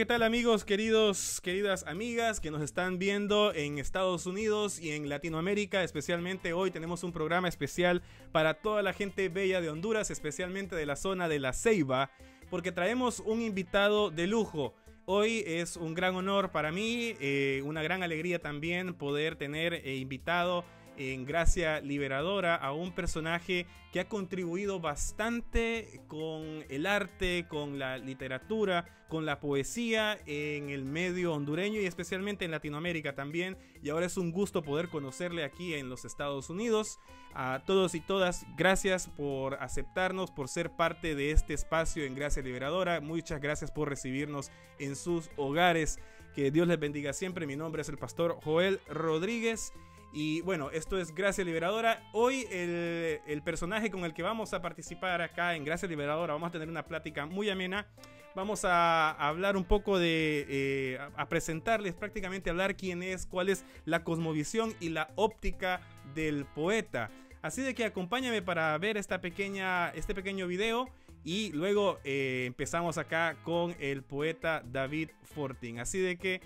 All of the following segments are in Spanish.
¿qué tal amigos, queridas amigas que nos están viendo en Estados Unidos y en Latinoamérica? Especialmente hoy tenemos un programa especial para toda la gente bella de Honduras, especialmente de la zona de La Ceiba, porque traemos un invitado de lujo. Hoy es un gran honor para mí, una gran alegría también poder tener invitado en Gracia Liberadora a un personaje que ha contribuido bastante con el arte, con la literatura, con la poesía en el medio hondureño y especialmente en Latinoamérica también. Y ahora es un gusto poder conocerle aquí en los Estados Unidos. A todos y todas, gracias por aceptarnos, por ser parte de este espacio en Gracia Liberadora. Muchas gracias por recibirnos en sus hogares. Que Dios les bendiga siempre. Mi nombre es el pastor Joel Rodríguez. Y bueno, esto es Gracia Liberadora. Hoy el personaje con el que vamos a participar acá en Gracia Liberadora, vamos a tener una plática muy amena. Vamos a hablar un poco a presentarles, prácticamente hablar quién es, cuál es la cosmovisión y la óptica del poeta. Así de que acompáñame para ver este pequeño video y luego empezamos acá con el poeta David Fortín. Así de que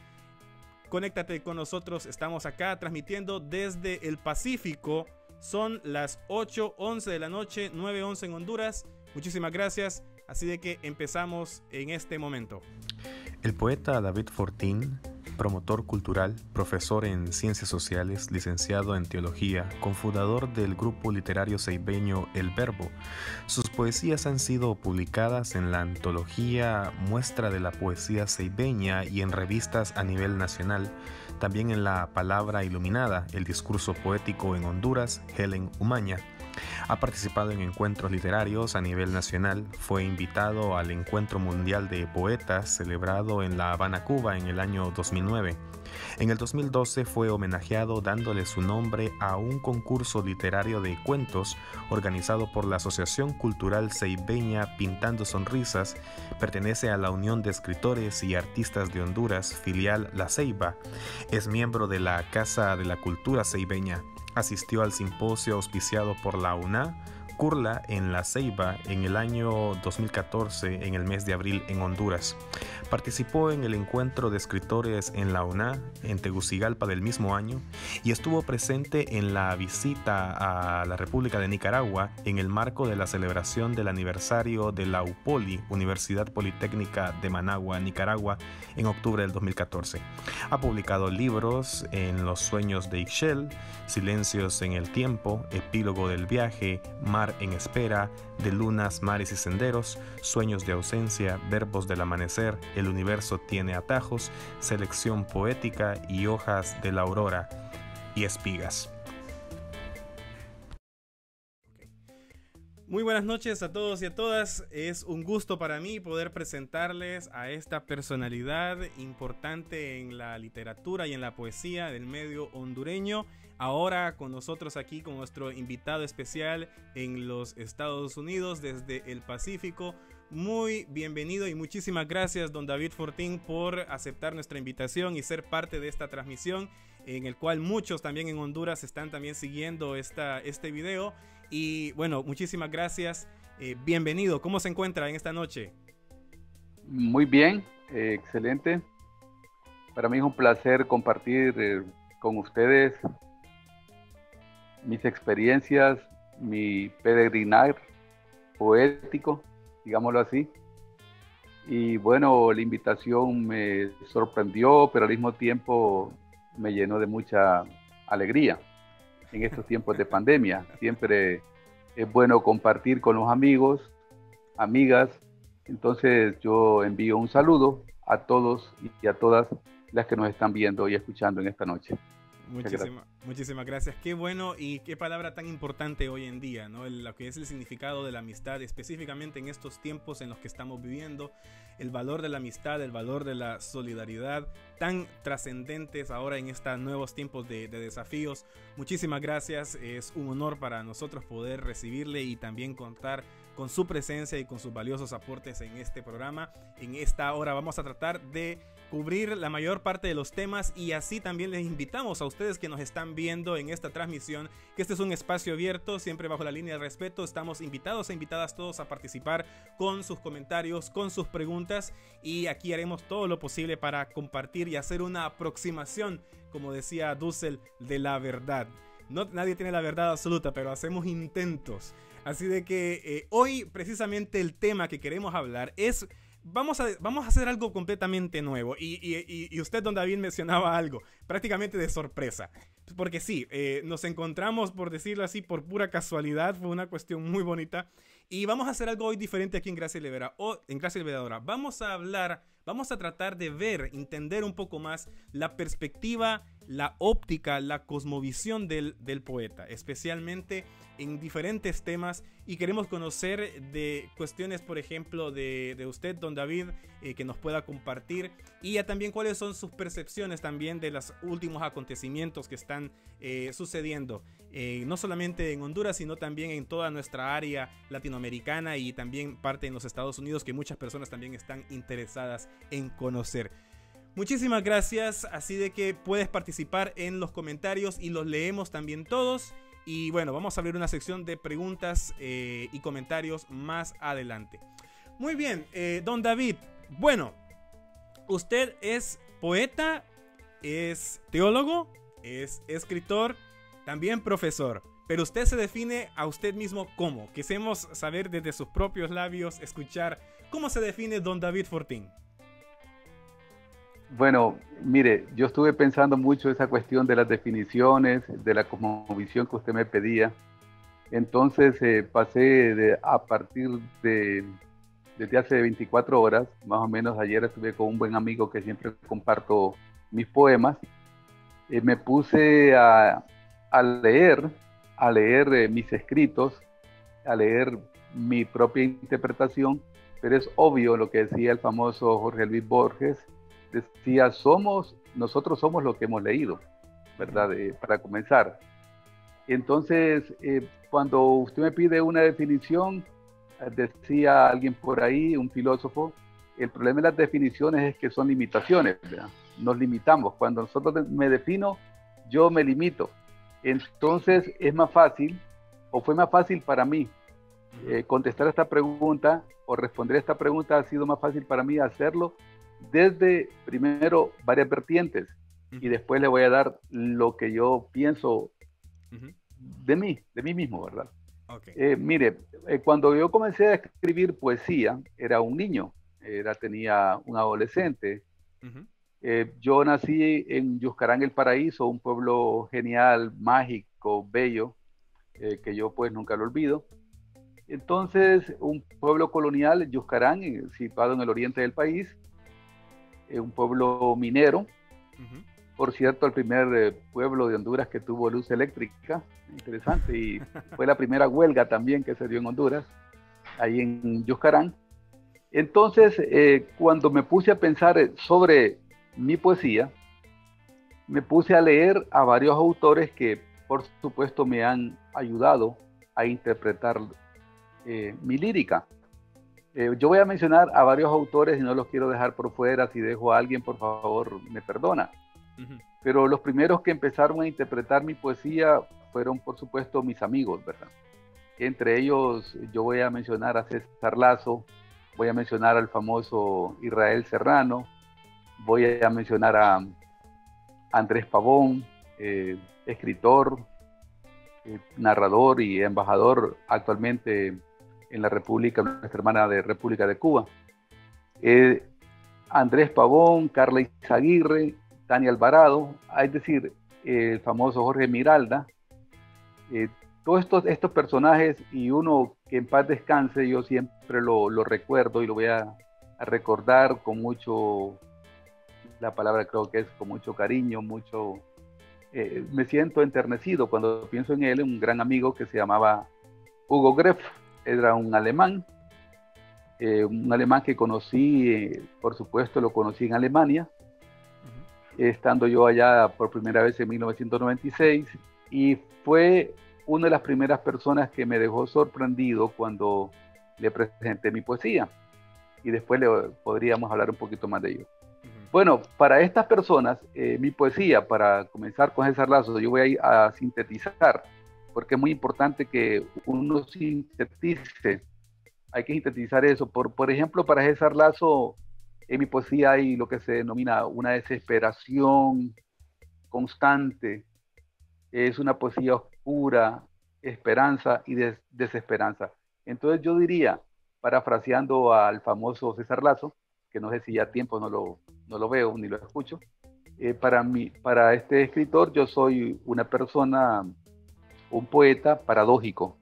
conéctate con nosotros, estamos acá transmitiendo desde el Pacífico. Son las 8:11 de la noche, 9:11 en Honduras. Muchísimas gracias, así de que empezamos en este momento. El poeta David Fortín, promotor cultural, profesor en Ciencias Sociales, licenciado en Teología, cofundador del grupo literario ceibeño El Verbo. Sus poesías han sido publicadas en la antología Muestra de la Poesía Ceibeña y en revistas a nivel nacional. También en la Palabra Iluminada, el discurso poético en Honduras, Helen Umaña. Ha participado en encuentros literarios a nivel nacional, fue invitado al Encuentro Mundial de Poetas celebrado en La Habana, Cuba en el año 2009. En el 2012 fue homenajeado dándole su nombre a un concurso literario de cuentos organizado por la Asociación Cultural Ceibeña Pintando Sonrisas. Pertenece a la Unión de Escritores y Artistas de Honduras, filial La Ceiba. Es miembro de la Casa de la Cultura Ceibeña. Asistió al simposio auspiciado por la UNA, Curla en La Ceiba en el año 2014 en el mes de abril en Honduras. Participó en el encuentro de escritores en la UNA en Tegucigalpa del mismo año y estuvo presente en la visita a la República de Nicaragua en el marco de la celebración del aniversario de la UPOLI, Universidad Politécnica de Managua, Nicaragua, en octubre del 2014. Ha publicado libros en Los Sueños de Ixchel, Silencios en el Tiempo, Epílogo del Viaje, Mar en Espera, De Lunas, Mares y Senderos, Sueños de Ausencia, Verbos del Amanecer, El Universo tiene atajos, Selección poética y Hojas de la Aurora y Espigas. Muy buenas noches a todos y a todas. Es un gusto para mí poder presentarles a esta personalidad importante en la literatura y en la poesía del medio hondureño. Ahora con nosotros aquí con nuestro invitado especial en los Estados Unidos desde el Pacífico. Muy bienvenido y muchísimas gracias, don David Fortín, por aceptar nuestra invitación y ser parte de esta transmisión en el cual muchos también en Honduras están también siguiendo este video. Y bueno, muchísimas gracias. Bienvenido. ¿Cómo se encuentra en esta noche? Muy bien, excelente. Para mí es un placer compartir con ustedes mis experiencias, mi peregrinar poético, digámoslo así. Y bueno, la invitación me sorprendió, pero al mismo tiempo me llenó de mucha alegría en estos tiempos de pandemia. Siempre es bueno compartir con los amigos, amigas. Entonces yo envío un saludo a todos y a todas las que nos están viendo y escuchando en esta noche. Muchísimas gracias. Qué bueno y qué palabra tan importante hoy en día, ¿no? Lo que es el significado de la amistad, específicamente en estos tiempos en los que estamos viviendo. El valor de la amistad, el valor de la solidaridad, tan trascendentes ahora en estos nuevos tiempos de desafíos. Muchísimas gracias. Es un honor para nosotros poder recibirle y también contar con su presencia y con sus valiosos aportes en este programa. En esta hora vamos a tratar de cubrir la mayor parte de los temas, y así también les invitamos a ustedes que nos están viendo en esta transmisión, que este es un espacio abierto, siempre bajo la línea del respeto. Estamos invitados e invitadas todos a participar con sus comentarios, con sus preguntas, y aquí haremos todo lo posible para compartir y hacer una aproximación, como decía Dussel, de la verdad. Nadie tiene la verdad absoluta, pero hacemos intentos. Así de que hoy precisamente el tema que queremos hablar es... Vamos a hacer algo completamente nuevo. Y usted, don David, mencionaba algo prácticamente de sorpresa. Porque sí, nos encontramos, por decirlo así, por pura casualidad. Fue una cuestión muy bonita. Y vamos a hacer algo hoy diferente aquí en Gracia Liberadora. Vamos a tratar de ver, entender un poco más la perspectiva, la óptica, la cosmovisión del poeta, especialmente en diferentes temas, y queremos conocer de cuestiones, por ejemplo, de usted, don David, que nos pueda compartir, y ya también cuáles son sus percepciones también de los últimos acontecimientos que están sucediendo, no solamente en Honduras, sino también en toda nuestra área latinoamericana y también parte en los Estados Unidos, que muchas personas también están interesadas en conocer. Muchísimas gracias, así de que puedes participar en los comentarios y los leemos también todos. Y bueno, vamos a abrir una sección de preguntas y comentarios más adelante. Muy bien, don David, bueno, usted es poeta, es teólogo, es escritor, también profesor, pero usted se define a usted mismo ¿cómo? Quisiéramos saber desde sus propios labios, escuchar cómo se define don David Fortín. Bueno, mire, yo estuve pensando mucho esa cuestión de las definiciones, de la cosmovisión que usted me pedía. Entonces pasé a partir desde hace 24 horas, más o menos ayer estuve con un buen amigo que siempre comparto mis poemas. Me puse a leer mis escritos, a leer mi propia interpretación, pero es obvio lo que decía el famoso Jorge Luis Borges. Decía, nosotros somos lo que hemos leído, ¿verdad? Para comenzar. Entonces, cuando usted me pide una definición, decía alguien por ahí, un filósofo, el problema de las definiciones es que son limitaciones, ¿verdad? Nos limitamos. Cuando nosotros me defino, yo me limito. Entonces, es más fácil, o fue más fácil para mí, contestar esta pregunta, o responder esta pregunta, ha sido más fácil para mí hacerlo desde, primero, varias vertientes, y después le voy a dar lo que yo pienso de mí mismo, ¿verdad? Okay. Mire, cuando yo comencé a escribir poesía, era un niño, tenía un adolescente. Yo nací en Yuscarán, el Paraíso, un pueblo genial, mágico, bello, que yo pues nunca lo olvido. Entonces, un pueblo colonial, Yuscarán, situado en el oriente del país, un pueblo minero, por cierto, el primer pueblo de Honduras que tuvo luz eléctrica, interesante, y fue la primera huelga también que se dio en Honduras, ahí en Yuscarán. Entonces, cuando me puse a pensar sobre mi poesía, me puse a leer a varios autores que, por supuesto, me han ayudado a interpretar mi lírica. Yo voy a mencionar a varios autores y no los quiero dejar por fuera. Si dejo a alguien, por favor, me perdona. Pero los primeros que empezaron a interpretar mi poesía fueron, por supuesto, mis amigos, ¿verdad? Entre ellos, yo voy a mencionar a César Lazo, voy a mencionar al famoso Israel Serrano, voy a mencionar a Andrés Pavón, escritor, narrador y embajador actualmente en la República, nuestra hermana de República de Cuba. Andrés Pavón, Carla Izaguirre, Tania Alvarado, es decir, el famoso Jorge Miralda, todos estos personajes, y uno que en paz descanse, yo siempre lo recuerdo y lo voy a recordar con mucho, la palabra creo que es con mucho cariño, me siento enternecido cuando pienso en él, un gran amigo que se llamaba Hugo Greff. Era un alemán que conocí, por supuesto lo conocí en Alemania, estando yo allá por primera vez en 1996, y fue una de las primeras personas que me dejó sorprendido cuando le presenté mi poesía, y después podríamos hablar un poquito más de ello. Bueno, para estas personas, mi poesía, para comenzar con César Lazo, yo voy a ir a sintetizar, porque es muy importante que uno sintetice, hay que sintetizar eso. Por ejemplo, para César Lazo, en mi poesía hay lo que se denomina una desesperación constante, es una poesía oscura, esperanza y desesperanza. Entonces yo diría, parafraseando al famoso César Lazo, que no sé si ya tiempo no lo veo ni lo escucho, para este escritor yo soy una persona, un poeta paradójico.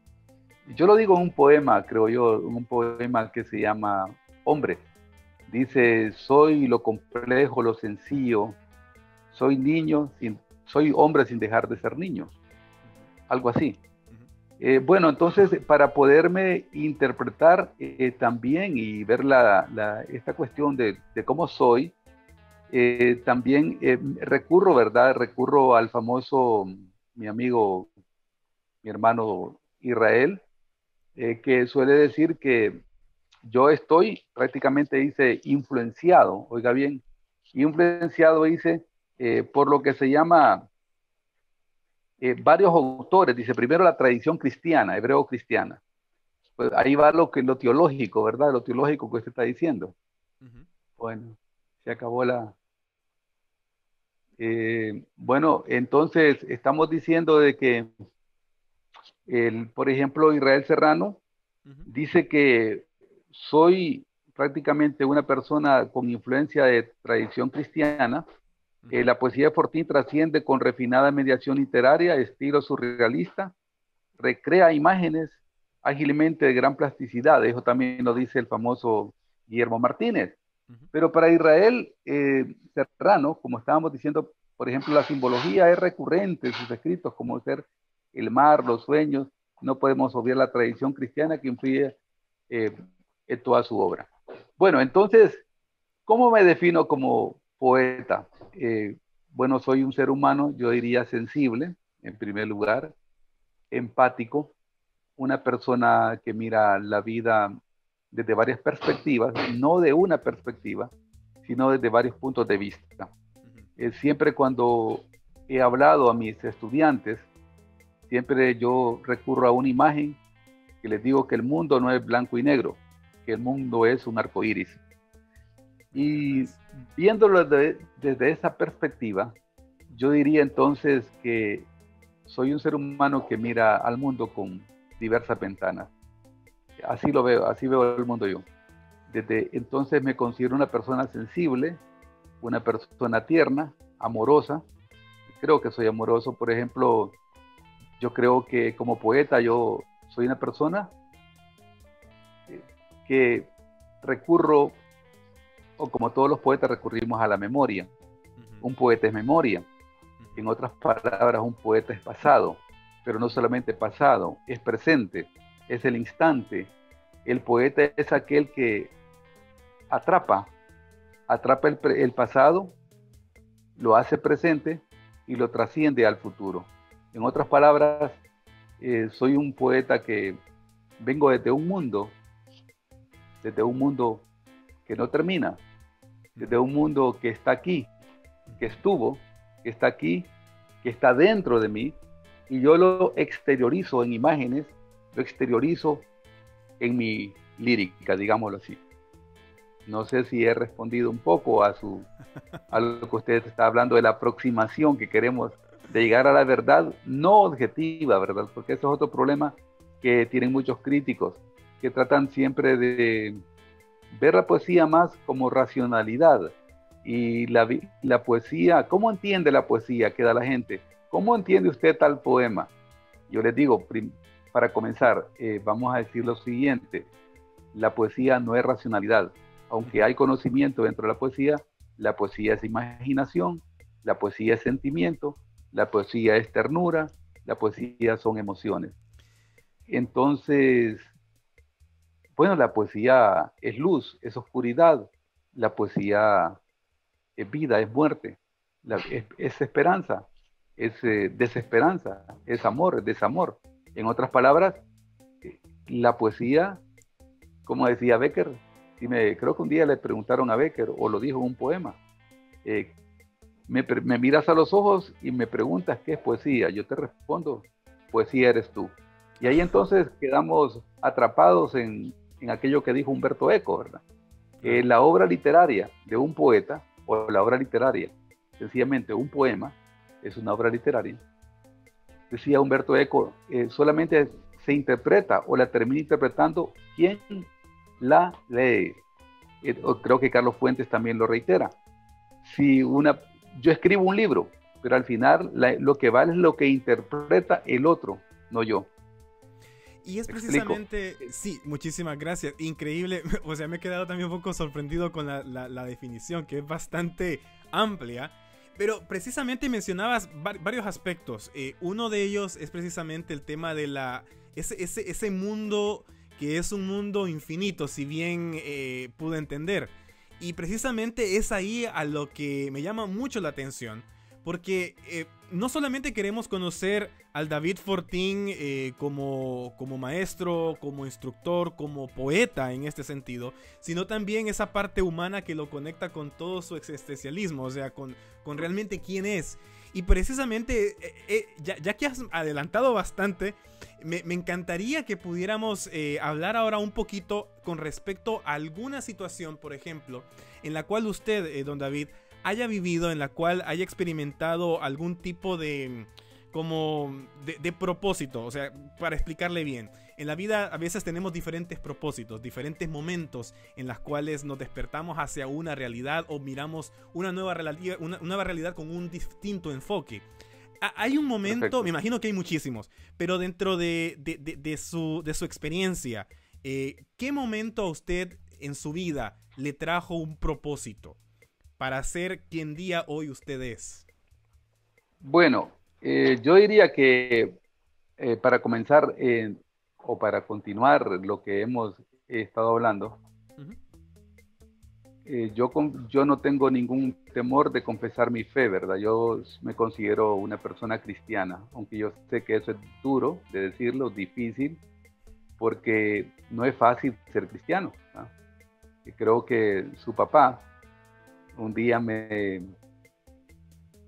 Yo lo digo en un poema, creo yo, un poema que se llama Hombre. Dice, soy lo complejo, lo sencillo, soy niño, soy hombre sin dejar de ser niño. Algo así. Bueno, entonces, para poderme interpretar también y ver esta cuestión de cómo soy, también recurro, ¿verdad? Recurro al famoso, mi amigo, mi hermano Israel, que suele decir que yo estoy, prácticamente dice, influenciado, oiga bien, influenciado, dice, por lo que se llama varios autores, dice, primero la tradición cristiana, hebreo-cristiana. Pues ahí va lo teológico, ¿verdad? Lo teológico que usted está diciendo. Bueno, se acabó bueno, entonces estamos diciendo de que, por ejemplo, Israel Serrano dice que soy prácticamente una persona con influencia de tradición cristiana. La poesía de Fortín trasciende con refinada mediación literaria, estilo surrealista, recrea imágenes ágilmente de gran plasticidad. Eso también lo dice el famoso Guillermo Martínez. Pero para Israel Serrano, como estábamos diciendo, por ejemplo, la simbología es recurrente en sus escritos, como ser el mar, los sueños. No podemos obviar la tradición cristiana que influye en toda su obra. Bueno, entonces, ¿cómo me defino como poeta? Bueno, soy un ser humano, yo diría sensible, en primer lugar, empático, una persona que mira la vida desde varias perspectivas, no de una perspectiva, sino desde varios puntos de vista. Siempre cuando he hablado a mis estudiantes, siempre yo recurro a una imagen que les digo que el mundo no es blanco y negro, que el mundo es un arco iris. Y viéndolo desde esa perspectiva, yo diría entonces que soy un ser humano que mira al mundo con diversas ventanas. Así lo veo, así veo el mundo yo. Desde entonces me considero una persona sensible, una persona tierna, amorosa. Creo que soy amoroso. Por ejemplo, yo creo que como poeta yo soy una persona que recurro, o como todos los poetas recurrimos a la memoria. Un poeta es memoria. En otras palabras, un poeta es pasado, pero no solamente pasado, es presente, es el instante. El poeta es aquel que atrapa el pasado, lo hace presente y lo trasciende al futuro. En otras palabras, soy un poeta que vengo desde un mundo que no termina, desde un mundo que está aquí, que estuvo, que está aquí, que está dentro de mí, y yo lo exteriorizo en imágenes, lo exteriorizo en mi lírica, digámoslo así. No sé si he respondido un poco a lo que usted está hablando de la aproximación que queremos de llegar a la verdad no objetiva, ¿verdad? Porque eso es otro problema que tienen muchos críticos, que tratan siempre de ver la poesía más como racionalidad. Y la poesía, ¿cómo entiende la poesía que da la gente? ¿Cómo entiende usted tal poema? Yo les digo, para comenzar, vamos a decir lo siguiente: la poesía no es racionalidad. Aunque hay conocimiento dentro de la poesía es imaginación, la poesía es sentimiento, la poesía es ternura, la poesía son emociones. Entonces, bueno, la poesía es luz, es oscuridad, la poesía es vida, es muerte, es esperanza, es desesperanza, es amor, es desamor. En otras palabras, la poesía, como decía Becker, creo que un día le preguntaron a Becker, o lo dijo en un poema, eh, me miras a los ojos y me preguntas qué es poesía. Yo te respondo, poesía eres tú. Y ahí entonces quedamos atrapados en aquello que dijo Humberto Eco, ¿verdad? La obra literaria de un poeta, o la obra literaria, sencillamente un poema, es una obra literaria. Decía Humberto Eco, solamente se interpreta o la termina interpretando quien la lee. Creo que Carlos Fuentes también lo reitera. Yo escribo un libro, pero al final lo que vale es lo que interpreta el otro, no yo. Y es precisamente, sí, muchísimas gracias, increíble, o sea, me he quedado también un poco sorprendido con la definición, que es bastante amplia, pero precisamente mencionabas varios aspectos. Uno de ellos es precisamente el tema de ese mundo que es un mundo infinito, si bien pude entender. Y precisamente es ahí a lo que me llama mucho la atención, porque no solamente queremos conocer al David Fortín como maestro, como instructor, como poeta en este sentido, sino también esa parte humana que lo conecta con todo su existencialismo, o sea, con realmente quién es. Y precisamente, ya que has adelantado bastante, me encantaría que pudiéramos hablar ahora un poquito con respecto a alguna situación, por ejemplo, en la cual usted, don David, haya vivido, en la cual haya experimentado algún tipo de propósito. O sea, para explicarle bien, en la vida a veces tenemos diferentes propósitos, diferentes momentos en los cuales nos despertamos hacia una realidad o miramos una nueva realidad con un distinto enfoque. Hay un momento, perfecto, me imagino que hay muchísimos, pero dentro de su experiencia, ¿qué momento a usted en su vida le trajo un propósito para ser quien día hoy usted es? Bueno, yo diría que para comenzar o para continuar lo que hemos estado hablando, yo no tengo ningún temor de confesar mi fe, ¿verdad? Yo me considero una persona cristiana, aunque yo sé que eso es duro de decirlo, difícil, porque no es fácil ser cristiano, ¿no? Y creo que su papá un día me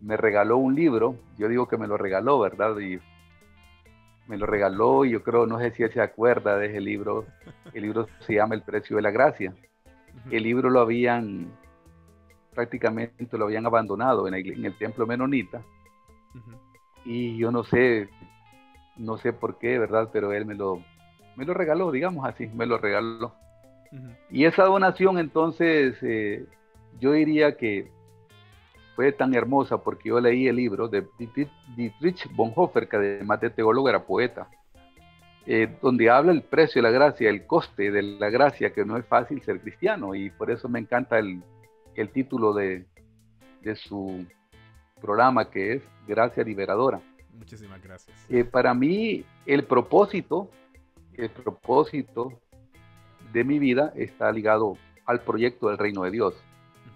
regaló un libro. Yo digo que me lo regaló, ¿verdad? Y me lo regaló y yo creo, no sé si él se acuerda de ese libro. El libro se llama El precio de la gracia. El libro prácticamente lo habían abandonado en el templo menonita. Y yo no sé por qué, ¿verdad? Pero él me lo regaló, digamos así, me lo regaló. Y esa donación entonces, yo diría que fue tan hermosa porque yo leí el libro de Dietrich Bonhoeffer, que además de teólogo era poeta, donde habla el precio de la gracia, el coste de la gracia, que no es fácil ser cristiano, y por eso me encanta el título de su programa, que es Gracia Liberadora. Muchísimas gracias. Para mí el propósito de mi vida está ligado al proyecto del reino de Dios.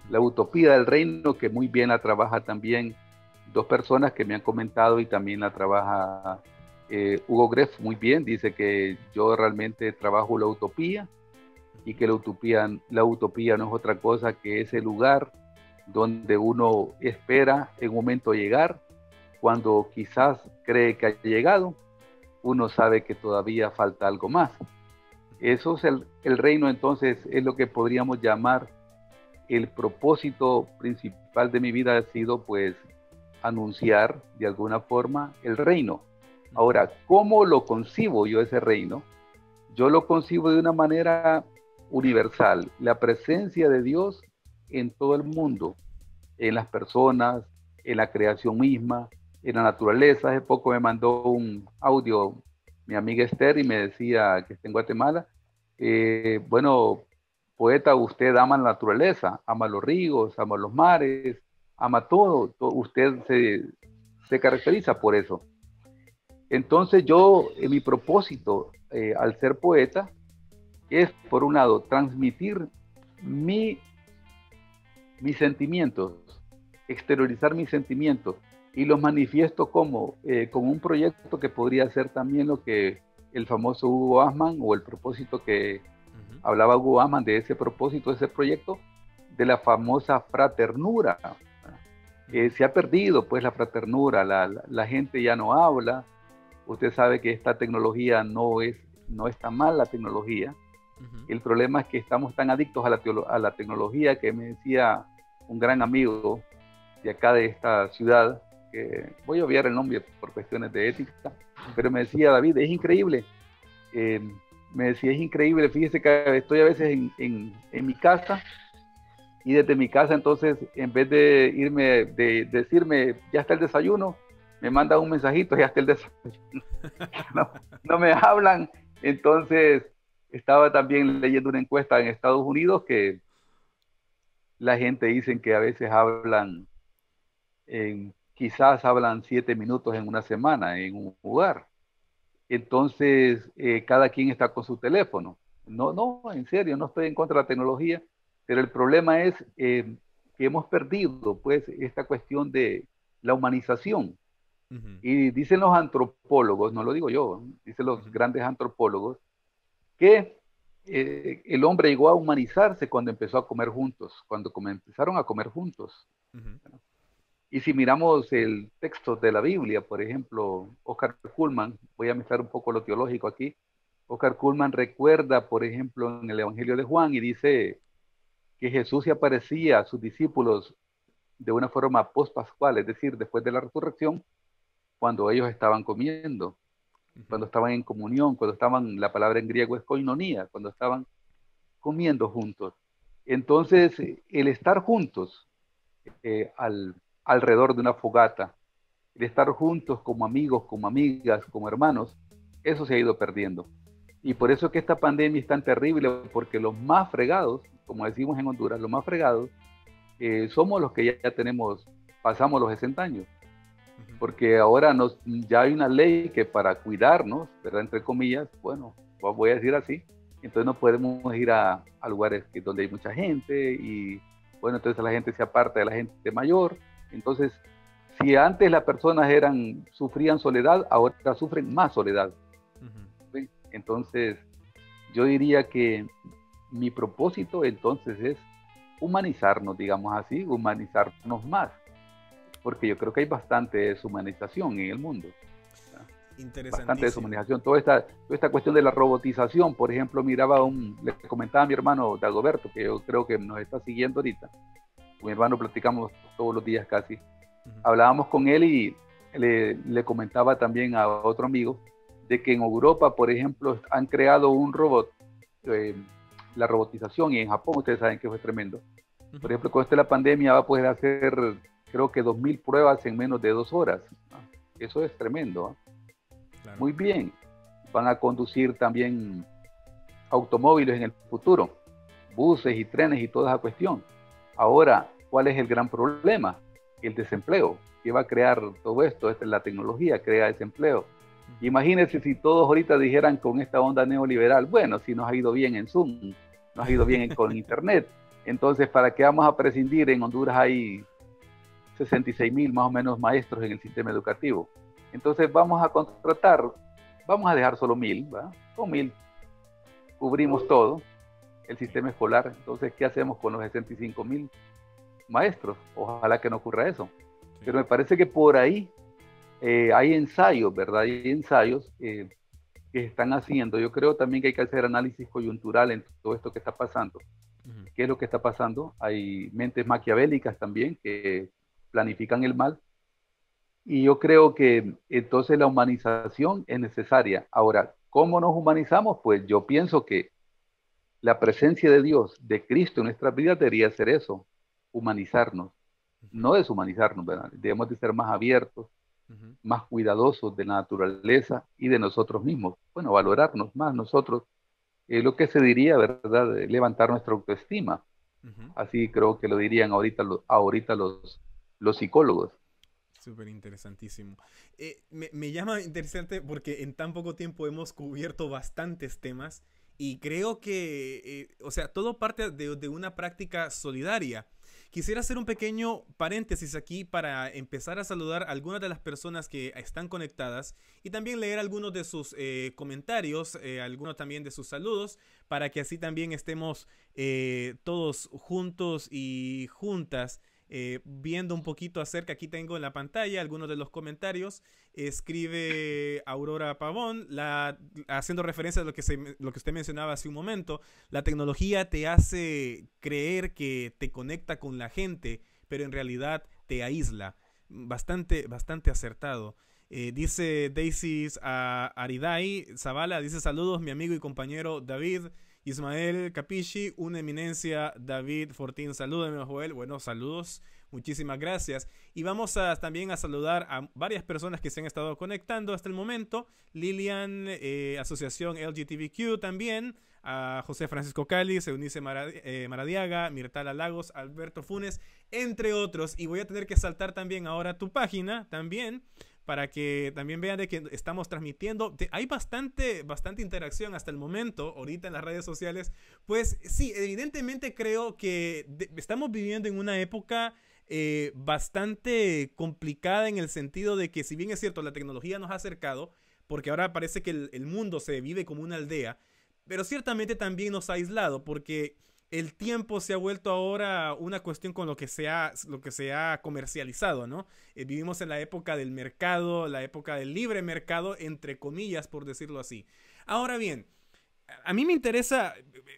La utopía del reino, que muy bien la trabaja también dos personas que me han comentado, y también la trabaja Hugo Greff muy bien. Dice que yo realmente trabajo la utopía, y que la utopía no es otra cosa que ese lugar donde uno espera en un momento llegar, cuando quizás cree que ha llegado, uno sabe que todavía falta algo más. Eso es el reino, entonces es lo que podríamos llamar el propósito principal de mi vida. Ha sido pues anunciar de alguna forma el reino. Ahora, ¿cómo lo concibo yo ese reino? Yo lo concibo de una manera universal, la presencia de Dios en todo el mundo, en las personas, en la creación misma, en la naturaleza. Hace poco me mandó un audio mi amiga Esther y me decía, que está en Guatemala, bueno, poeta, usted ama la naturaleza, ama los ríos, ama los mares, ama todo, usted se caracteriza por eso. Entonces yo, mi propósito al ser poeta es, por un lado, transmitir mis sentimientos, exteriorizar mis sentimientos, y los manifiesto como un proyecto que podría ser también lo que el famoso Hugo Asman, o el propósito que hablaba Hugo Asman, de ese propósito, de ese proyecto, de la famosa fraternura, Se ha perdido pues la fraternura, la gente ya no habla. Usted sabe que esta tecnología no está mal la tecnología. El problema es que estamos tan adictos a la tecnología que me decía un gran amigo de acá de esta ciudad, que voy a obviar el nombre por cuestiones de ética, pero me decía: David, es increíble. Me decía: es increíble, fíjese que estoy a veces en mi casa, y desde mi casa entonces, en vez de decirme ya está el desayuno, me mandan un mensajito: ya está el desayuno. No me hablan. Entonces estaba también leyendo una encuesta en Estados Unidos que la gente dice que a veces quizás hablan 7 minutos en una semana en un lugar. Entonces, cada quien está con su teléfono. No, en serio, no estoy en contra de la tecnología, pero el problema es que hemos perdido, pues, esta cuestión de la humanización. Y dicen los antropólogos, no lo digo yo, dicen los grandes antropólogos, que el hombre llegó a humanizarse cuando empezó a comer juntos, cuando empezaron a comer juntos. Y si miramos el texto de la Biblia, por ejemplo, Oscar Cullmann, voy a mezclar un poco lo teológico aquí. Oscar Cullmann recuerda, por ejemplo, en el Evangelio de Juan, y dice que Jesús se aparecía a sus discípulos de una forma post-pascual, es decir, después de la resurrección, cuando ellos estaban comiendo, cuando estaban en comunión, cuando estaban, la palabra en griego es koinonia, cuando estaban comiendo juntos. Entonces, el estar juntos alrededor de una fogata, el estar juntos como amigos, como amigas, como hermanos, eso se ha ido perdiendo. Y por eso es que esta pandemia es tan terrible, porque los más fregados, como decimos en Honduras, los más fregados, somos los que ya pasamos los 60 años. Porque ahora ya hay una ley que para cuidarnos, ¿verdad? Entre comillas, bueno, voy a decir así, entonces no podemos ir a lugares donde hay mucha gente, y bueno, entonces la gente se aparta de la gente mayor. Entonces, si antes las personas sufrían soledad, ahora sufren más soledad. ¿Sí? Entonces, yo diría que mi propósito entonces es humanizarnos, digamos así, humanizarnos más, porque yo creo que hay bastante deshumanización en el mundo. Bastante deshumanización. Toda esta cuestión de la robotización, por ejemplo, le comentaba a mi hermano Dagoberto, que yo creo que nos está siguiendo ahorita. Con mi hermano platicamos todos los días casi. Hablábamos con él y le comentaba también a otro amigo de que en Europa, por ejemplo, han creado un robot, la robotización, y en Japón ustedes saben que fue tremendo. Por ejemplo, con la pandemia va a poder hacer, creo que 2.000 pruebas en menos de 2 horas. Eso es tremendo. Claro. Muy bien. Van a conducir también automóviles en el futuro, buses y trenes y toda esa cuestión. Ahora, ¿cuál es el gran problema? El desempleo. ¿Qué va a crear todo esto? La tecnología crea desempleo. Imagínense si todos ahorita dijeran con esta onda neoliberal: bueno, si nos ha ido bien en Zoom, nos ha ido bien con Internet, entonces ¿para qué vamos a prescindir? En Honduras hay 66,000 más o menos maestros en el sistema educativo. Entonces vamos a contratar, vamos a dejar solo 1,000, ¿va? Con 1,000 cubrimos todo el sistema escolar. Entonces, ¿qué hacemos con los 65,000 maestros? Ojalá que no ocurra eso. Pero me parece que por ahí hay ensayos, ¿verdad? Hay ensayos que están haciendo. Yo creo también que hay que hacer análisis coyuntural en todo esto que está pasando. ¿Qué es lo que está pasando? Hay mentes maquiavélicas también que planifican el mal. Y yo creo que entonces la humanización es necesaria. Ahora, ¿cómo nos humanizamos? Pues yo pienso que la presencia de Dios, de Cristo en nuestras vidas, debería ser eso: humanizarnos, no deshumanizarnos, ¿verdad? Debemos de ser más abiertos, más cuidadosos de la naturaleza y de nosotros mismos. Bueno, valorarnos más nosotros, lo que se diría, ¿verdad? Levantar nuestra autoestima. Así creo que lo dirían ahorita los psicólogos. Súper interesantísimo. Me llama interesante porque en tan poco tiempo hemos cubierto bastantes temas, y creo que, o sea, todo parte de una práctica solidaria. Quisiera hacer un pequeño paréntesis aquí para empezar a saludar a algunas de las personas que están conectadas, y también leer algunos de sus comentarios, algunos también de sus saludos, para que así también estemos todos juntos y juntas viendo un poquito acerca, aquí tengo en la pantalla algunos de los comentarios. Escribe Aurora Pavón, haciendo referencia a lo que usted mencionaba hace un momento. La tecnología te hace creer que te conecta con la gente, pero en realidad te aísla. Bastante acertado. Dice Daisy Aridai Zavala, dice saludos mi amigo y compañero David. Ismael Capichi, una eminencia. David Fortín, salúdame Joel. Bueno, saludos, muchísimas gracias. Y vamos también a saludar a varias personas que se han estado conectando hasta el momento. Lilian, Asociación LGTBQ también. A José Francisco Cáliz, Eunice Maradiaga, Mirtala Lagos, Alberto Funes, entre otros. Y voy a tener que saltar también ahora tu página también, para que también vean de que estamos transmitiendo. Hay bastante interacción hasta el momento, ahorita en las redes sociales. Pues sí, evidentemente creo que estamos viviendo en una época bastante complicada, en el sentido de que, si bien es cierto, la tecnología nos ha acercado, porque ahora parece que el mundo se vive como una aldea, pero ciertamente también nos ha aislado, porque el tiempo se ha vuelto ahora una cuestión con lo que se ha comercializado, ¿no? Vivimos en la época del mercado, la época del libre mercado, entre comillas, por decirlo así. Ahora bien, a mí me interesa,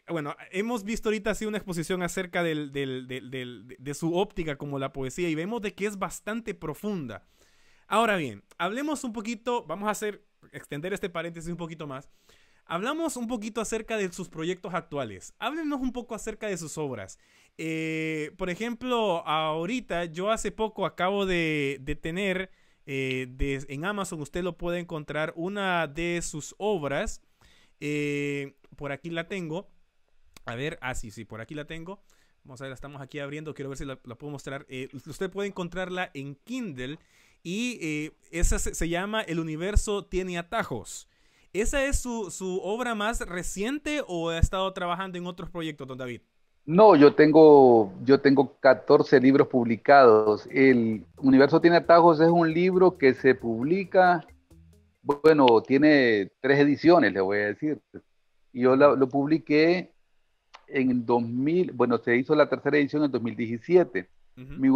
bueno, hemos visto ahorita así una exposición acerca de su óptica como la poesía, y vemos de que es bastante profunda. Ahora bien, hablemos un poquito, vamos a extender este paréntesis un poquito más. Hablamos un poquito acerca de sus proyectos actuales. Háblenos un poco acerca de sus obras. Por ejemplo, ahorita yo hace poco acabo de tener en Amazon, usted lo puede encontrar, una de sus obras. Por aquí la tengo. A ver, sí, por aquí la tengo. Vamos a ver, la estamos aquí abriendo. Quiero ver si la puedo mostrar. Usted puede encontrarla en Kindle y esa se llama El universo tiene atajos. ¿Esa es su obra más reciente o ha estado trabajando en otros proyectos, don David? No, yo tengo 14 libros publicados. El Universo tiene atajos es un libro que se publica, bueno, tiene 3 ediciones, le voy a decir. Y yo lo publiqué en 2000, bueno, se hizo la 3ª edición en 2017. Mi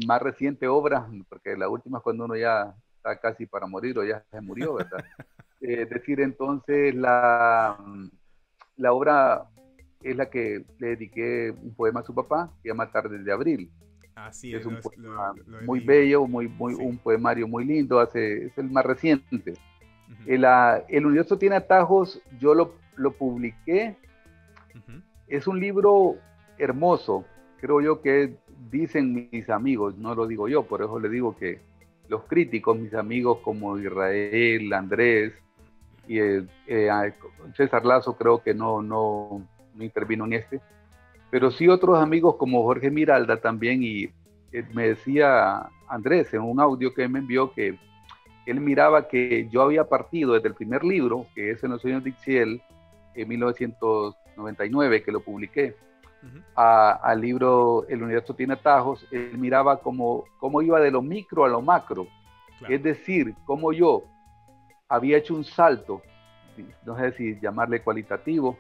más reciente obra, porque la última es cuando uno ya está casi para morir o ya se murió, ¿verdad? Es decir, entonces la obra es la que le dediqué un poema a su papá, que se llama Tardes de Abril. Así es un poema lo muy leído. bello, Sí. un poemario muy lindo, es el más reciente. El universo tiene atajos, yo lo publiqué. Es un libro hermoso, creo yo que dicen mis amigos, no lo digo yo, por eso le digo que los críticos, mis amigos como Israel, Andrés y César Lazo, creo que no intervino en este, pero sí otros amigos como Jorge Miralda también, y me decía Andrés en un audio que me envió que él miraba que yo había partido desde el primer libro, que es En los sueños de Ixiel, en 1999, que lo publiqué, al libro El universo tiene atajos. Él miraba cómo iba de lo micro a lo macro, claro. Es decir, cómo yo había hecho un salto, no sé si llamarle cualitativo,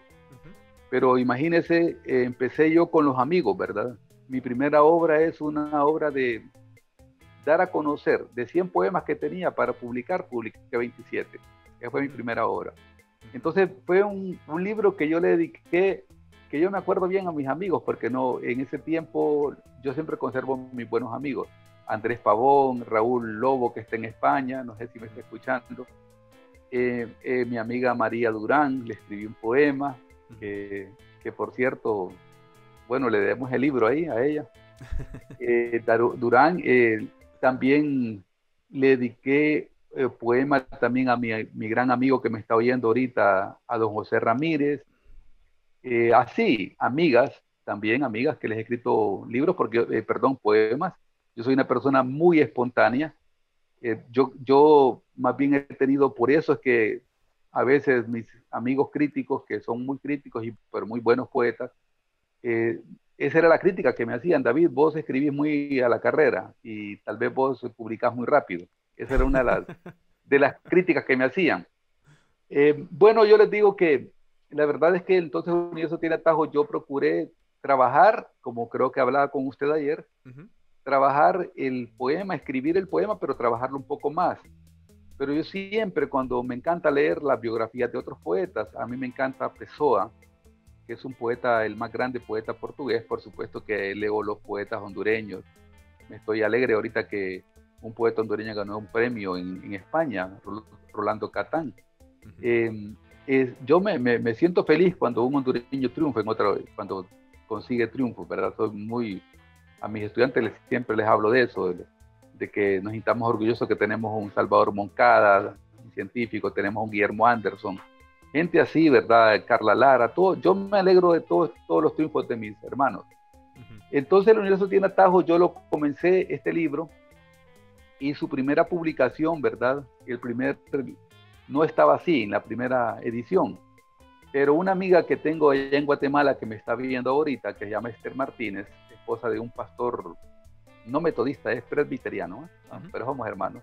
pero imagínese, empecé yo con los amigos, ¿verdad? Mi primera obra es una obra de dar a conocer, de 100 poemas que tenía para publiqué 27. Esa fue mi primera obra. Entonces fue un libro que yo le dediqué, que yo me acuerdo bien a mis amigos, porque en ese tiempo yo siempre conservo mis buenos amigos. Andrés Pavón, Raúl Lobo, que está en España, no sé si me está escuchando. Mi amiga María Durán, le escribí un poema, que por cierto, bueno, le debemos el libro ahí a ella. Durán, también le dediqué poema también a mi gran amigo que me está oyendo ahorita, a don José Ramírez. Así, amigas que les he escrito libros, poemas. Yo soy una persona muy espontánea. Yo más bien he tenido, por eso es que a veces mis amigos críticos, que son muy críticos pero muy buenos poetas, esa era la crítica que me hacían: David, vos escribís muy a la carrera y tal vez vos publicás muy rápido. Esa era una de las críticas que me hacían. Bueno, yo les digo que la verdad es que entonces El universo tiene atajos, yo procuré trabajar, como creo que hablaba con usted ayer, Ujú. trabajar el poema, escribir el poema, pero trabajarlo un poco más. Pero yo siempre, cuando me encanta leer las biografías de otros poetas, a mí me encanta Pessoa, que es un poeta, el más grande poeta portugués, por supuesto que leo los poetas hondureños. Me estoy alegre ahorita que un poeta hondureño ganó un premio en España, Rolando Catán. Ujú. Eh, yo me siento feliz cuando un hondureño triunfa en otra, cuando consigue triunfos, ¿verdad? Soy muy, a mis estudiantes siempre les hablo de eso, de que nos sintamos orgullosos que tenemos un Salvador Moncada, un científico, tenemos un Guillermo Anderson, gente así, ¿verdad? Carla Lara, todo, yo me alegro de todos los triunfos de mis hermanos. Ujú. Entonces el universo tiene atajos, yo lo comencé este libro y su primera publicación, ¿verdad? No estaba así en la primera edición, pero una amiga que tengo allá en Guatemala que me está viendo ahorita, que se llama Esther Martínez, esposa de un pastor no metodista, es presbiteriano, Ujú. pero somos hermanos.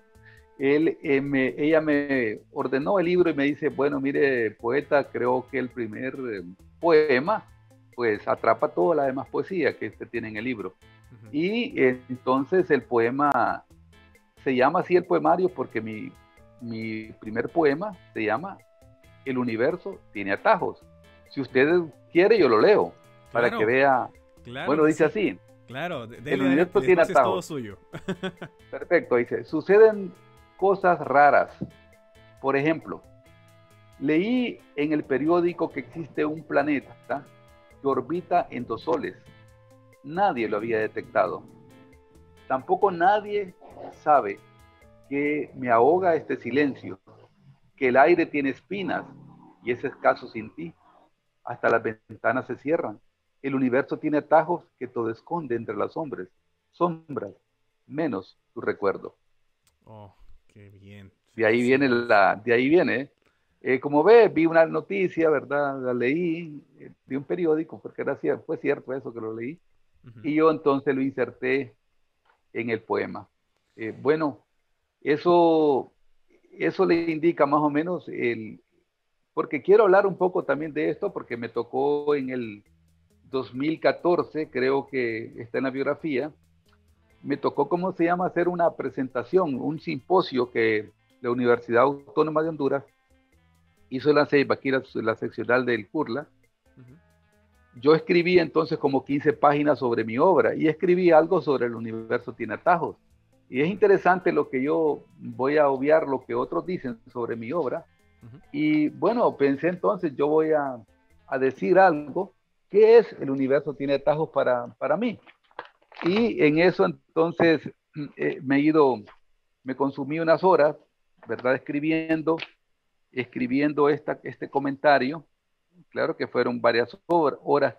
Ella me ordenó el libro y me dice, bueno, mire, poeta, creo que el primer poema, pues atrapa toda la demás poesía que usted tiene en el libro. Ujú. Y entonces el poema se llama así el poemario porque mi primer poema se llama El universo tiene atajos. Si usted quiere, yo lo leo para que Claro, vea. claro Bueno, que dice sí. así, Claro, el dele adelante, universo el tiene espacio es todo atajos. suyo. Perfecto, dice, suceden cosas raras. Por ejemplo, leí en el periódico que existe un planeta que orbita en 2 soles. Nadie lo había detectado. Tampoco nadie sabe que me ahoga este silencio, que el aire tiene espinas y es escaso sin ti. Hasta las ventanas se cierran. El universo tiene atajos que todo esconde entre las sombras, menos tu recuerdo. Oh, qué bien. Felicidades. De ahí viene. Como ves, vi una noticia, ¿verdad? La leí de un periódico, porque fue cierto eso que lo leí, Ujú. y yo entonces lo inserté en el poema. Bueno, eso, eso le indica más o menos porque quiero hablar un poco también de esto, porque me tocó en el 2014, creo que está en la biografía, me tocó, ¿cómo se llama?, hacer una presentación, un simposio que la Universidad Autónoma de Honduras hizo en la Ceiba, aquí la seccional del CURLA. Ujú. Yo escribí entonces como 15 páginas sobre mi obra y escribí algo sobre el universo tiene atajos. Y es Ujú. interesante lo que yo voy a obviar, lo que otros dicen sobre mi obra. Ujú. Y bueno, pensé entonces, yo voy a decir algo, ¿qué es el universo tiene atajos para mí? Y en eso entonces me consumí unas horas, ¿verdad? Escribiendo este comentario. Claro que fueron varias horas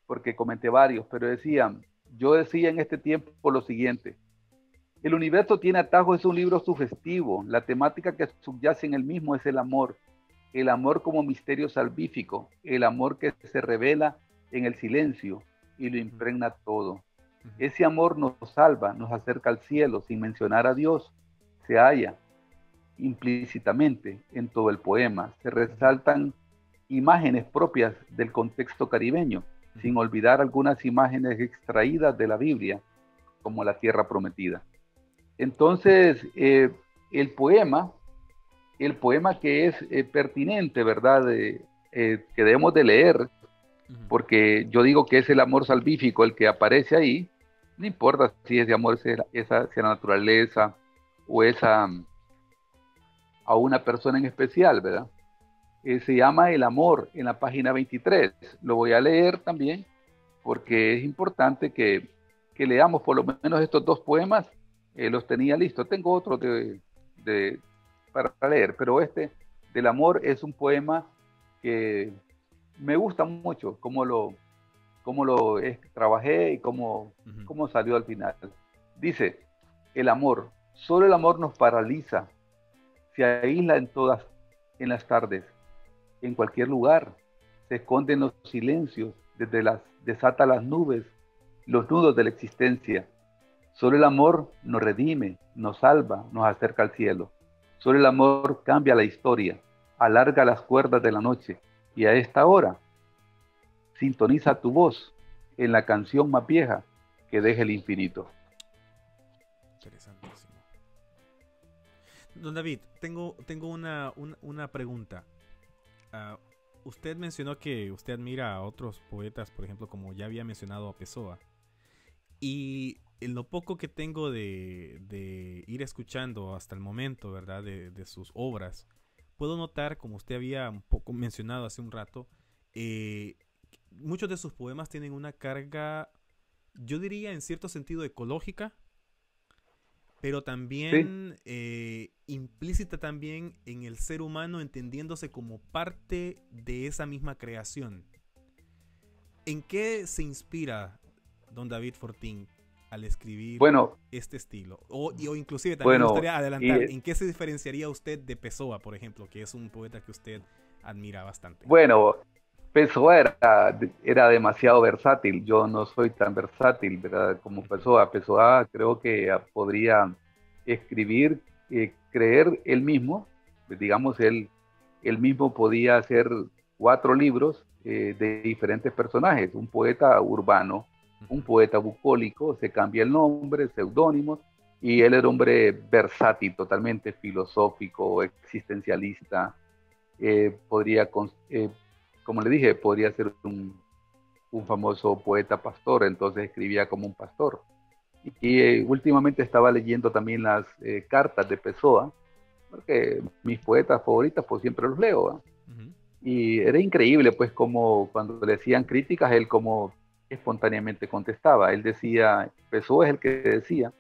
porque comenté varios, pero yo decía en este tiempo lo siguiente: el universo tiene atajos es un libro sugestivo, la temática que subyace en el mismo es el amor como misterio salvífico, el amor que se revela en el silencio y lo Ujú. impregna todo. Ujú. Ese amor nos salva, nos acerca al cielo, sin mencionar a Dios, se halla implícitamente en todo el poema. Se Ujú. resaltan imágenes propias del contexto caribeño, Ujú. sin olvidar algunas imágenes extraídas de la Biblia, como la tierra prometida. Entonces, el poema, el poema que es pertinente, ¿verdad? Que debemos de leer, Ujú. porque yo digo que es el amor salvífico el que aparece ahí, no importa si ese amor sea la naturaleza o a una persona en especial, ¿verdad? Se llama El amor en la página 23. Lo voy a leer también porque es importante que leamos por lo menos estos 2 poemas. Los tenía listos. Tengo otros para leer, pero este del amor es un poema que me gusta mucho, trabajé y Ujú. cómo salió al final. Dice, el amor, solo el amor nos paraliza, se aísla en las tardes, en cualquier lugar, se esconde en los silencios, desata las nubes, los nudos de la existencia. Solo el amor nos redime, nos salva, nos acerca al cielo. Solo el amor cambia la historia, alarga las cuerdas de la noche. Y a esta hora, sintoniza tu voz, en la canción más vieja que deje el infinito. Interesantísimo. Don David, tengo una pregunta. Ah, usted mencionó que usted admira a otros poetas, por ejemplo, como ya había mencionado a Pessoa. Y en lo poco que tengo de ir escuchando hasta el momento, ¿verdad? De sus obras, puedo notar, como usted había un poco mencionado hace un rato, eh, muchos de sus poemas tienen una carga, yo diría en cierto sentido ecológica, pero Sí, también implícita también en el ser humano entendiéndose como parte de esa misma creación. ¿En qué se inspira don David Fortín al escribir bueno, este estilo? O inclusive también me bueno, gustaría y adelantar, ¿en qué se diferenciaría usted de Pessoa, por ejemplo, que es un poeta que usted admira bastante? bueno, Pessoa era demasiado versátil. Yo no soy tan versátil, ¿verdad? Como Ujú, Pessoa. Pessoa creo que podría escribir, creer él mismo, digamos, él mismo podía hacer 4 libros de diferentes personajes. Un poeta urbano, un ujú, poeta bucólico, se cambia el nombre, seudónimos, y él era un hombre versátil, totalmente filosófico, existencialista. Podría como le dije, podría ser un famoso poeta pastor, entonces escribía como un pastor. Y últimamente estaba leyendo también las cartas de Pessoa, porque mis poetas favoritas pues siempre los leo, ¿va? ujú. Y era increíble pues como cuando le hacían críticas, él como espontáneamente contestaba. Él decía, Pessoa es el que decía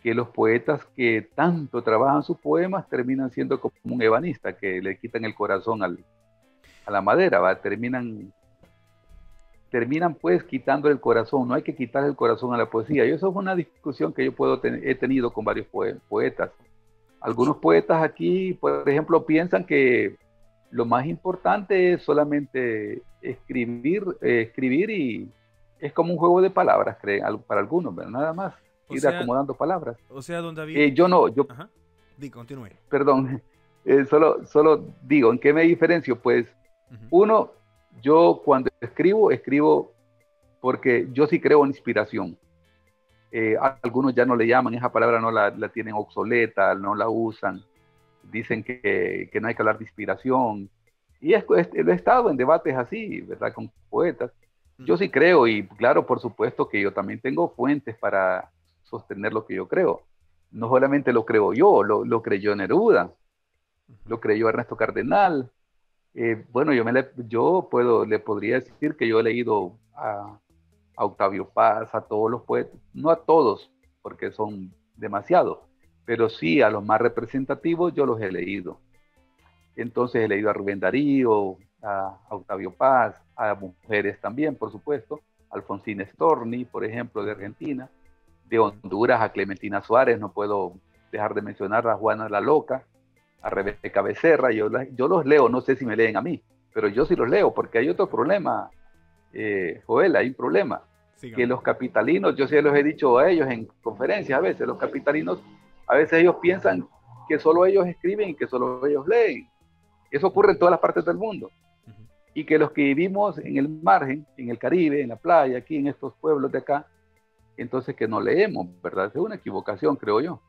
que los poetas que tanto trabajan sus poemas terminan siendo como un ebanista, que le quitan el corazón a la madera, ¿va? Terminan pues quitando el corazón. No hay que quitar el corazón a la poesía. Y eso es una discusión que yo he tenido con varios poetas. Y, Algunos poetas aquí, por ejemplo, piensan que lo más importante es solamente escribir y es como un juego de palabras, creen, para algunos, ¿verdad? Nada más, o ir sea, acomodando palabras. don David, Yo no, ajá, continúe. perdón, solo digo, ¿en qué me diferencio? Pues Ujú, uno, yo cuando escribo porque yo sí creo en inspiración. Algunos ya no le llaman, esa palabra no la tienen obsoleta, no la usan, dicen que no hay que hablar de inspiración. Y lo he estado en debates así, ¿verdad? Con poetas. Yo ujú, sí creo y claro, por supuesto que yo también tengo fuentes para sostener lo que yo creo. No solamente lo creo yo, lo creyó Neruda, ujú. lo creyó Ernesto Cardenal. Bueno, le podría decir que yo he leído a Octavio Paz, a todos los poetas, no a todos, porque son demasiados, pero sí a los más representativos yo los he leído. Entonces he leído a Rubén Darío, a Octavio Paz, a mujeres también, por supuesto, Alfonsina Storni, por ejemplo, de Ujú, Argentina, de ujú. Honduras a Clementina Suárez, no puedo dejar de mencionar a Juana la Loca, a Rebeca Becerra, yo los leo, no sé si me leen a mí, pero yo sí los leo, porque hay otro problema, Joel, hay un problema, que Sígame. los capitalinos, yo sí los he dicho a ellos en conferencias a veces, los capitalinos, a veces ellos piensan que solo ellos escriben y que solo ellos leen. Eso ocurre Ujú, en todas las partes del mundo. ujú. Y que los que vivimos en el margen, en el Caribe, en la playa, aquí en estos pueblos de acá, entonces que no leemos, ¿verdad? Es una equivocación, creo yo.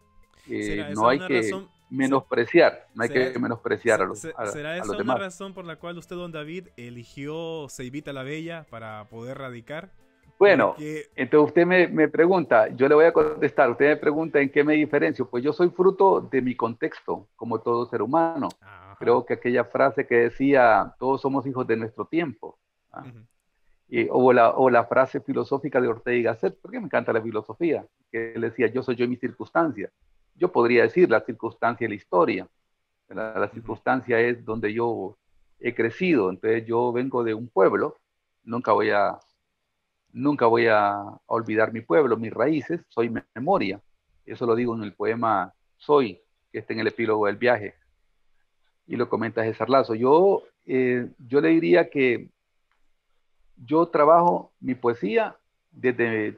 ¿Será No esa hay una que razón? menospreciar, no hay ¿Será, que menospreciar será a los esa una demás. razón por la cual usted, don David, eligió Ceibita la Bella para poder radicar? Bueno, Porque... entonces usted me pregunta, yo le voy a contestar, usted me pregunta en qué me diferencio, pues yo soy fruto de mi contexto, como todo ser humano. Ajá. Creo que aquella frase que decía, todos somos hijos de nuestro tiempo, ¿ah? Ujú, O la frase filosófica de Ortega y Gasset, porque me encanta la filosofía, que él decía, yo soy yo y mi circunstancia. Yo podría decir la circunstancia y la historia. La ujú, circunstancia es donde yo he crecido, entonces yo vengo de un pueblo, nunca voy a nunca voy a olvidar mi pueblo, mis raíces, soy memoria. Eso lo digo en el poema Soy, que está en el epílogo del viaje, y lo comenta César Lazo. Yo le diría que yo trabajo mi poesía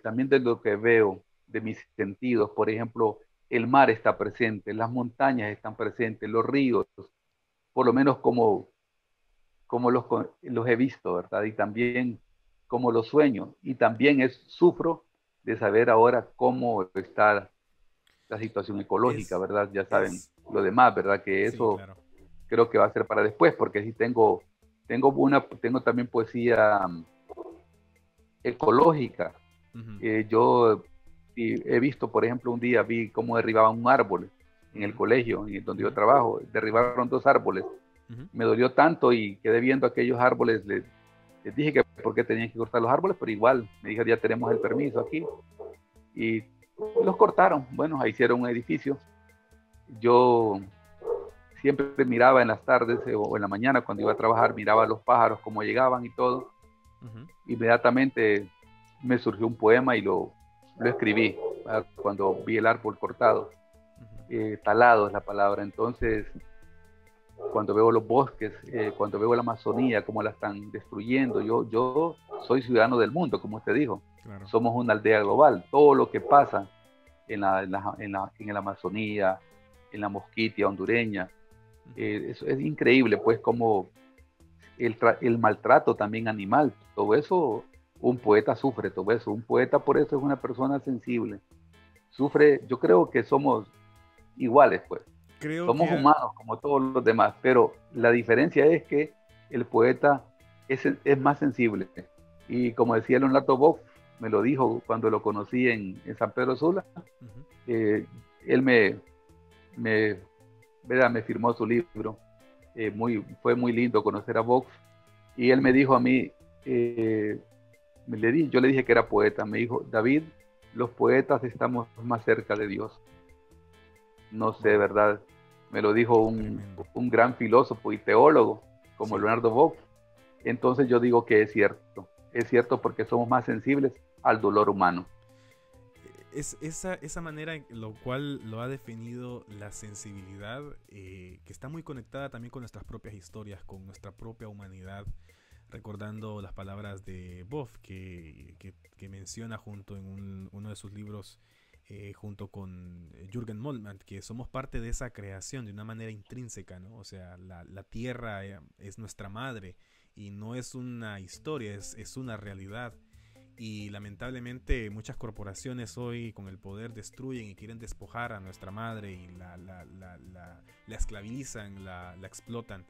también de lo que veo, de mis sentidos. Por ejemplo, el mar está presente, las montañas están presentes, los ríos, por lo menos como los he visto, ¿verdad? Y también como lo sueño, y también sufro de saber ahora cómo está la situación ecológica, ¿verdad? Ya saben lo demás, ¿verdad? Que eso sí, claro, creo que va a ser para después, porque sí tengo también poesía ecológica. Yo he visto, por ejemplo, un día vi cómo derribaban un árbol en el colegio donde yo trabajo. Derribaron 2 árboles. Me dolió tanto y quedé viendo aquellos árboles. Les dije que por qué tenían que cortar los árboles, pero igual me dijeron, ya tenemos el permiso aquí. Y los cortaron. Bueno, ahí hicieron un edificio. Yo siempre miraba en las tardes o en la mañana cuando iba a trabajar, miraba a los pájaros cómo llegaban y todo. Inmediatamente me surgió un poema y lo escribí cuando vi el árbol cortado. Talado es la palabra. Entonces, cuando veo los bosques, cuando veo la Amazonía, cómo la están destruyendo, yo soy ciudadano del mundo, como usted dijo. Claro. Somos una aldea global. Todo lo que pasa en la Amazonía, en la Mosquitia hondureña, eso es increíble, pues, como el maltrato también animal, todo eso, un poeta sufre todo eso. Un poeta, por eso, es una persona sensible. Sufre, yo creo que somos iguales, pues. Somos humanos como todos los demás, pero la diferencia es que el poeta es más sensible. Y como decía Leonardo Boff, me lo dijo cuando lo conocí en San Pedro Sula, él me firmó su libro. Fue muy lindo conocer a Vox, y él me dijo a mí, yo le dije que era poeta, me dijo, David, los poetas estamos más cerca de Dios. No sé, ¿verdad? Me lo dijo un gran filósofo y teólogo como Leonardo Vox. Entonces yo digo que es cierto porque somos más sensibles al dolor humano. Es esa manera en lo cual lo ha definido la sensibilidad, que está muy conectada también con nuestras propias historias, con nuestra propia humanidad, recordando las palabras de Boff que menciona junto en uno de sus libros, junto con Jürgen Moltmann, que somos parte de esa creación de una manera intrínseca, ¿no? O sea, la tierra es nuestra madre y no es una historia, es una realidad. Y lamentablemente muchas corporaciones hoy con el poder destruyen y quieren despojar a nuestra madre y la esclavizan, la explotan.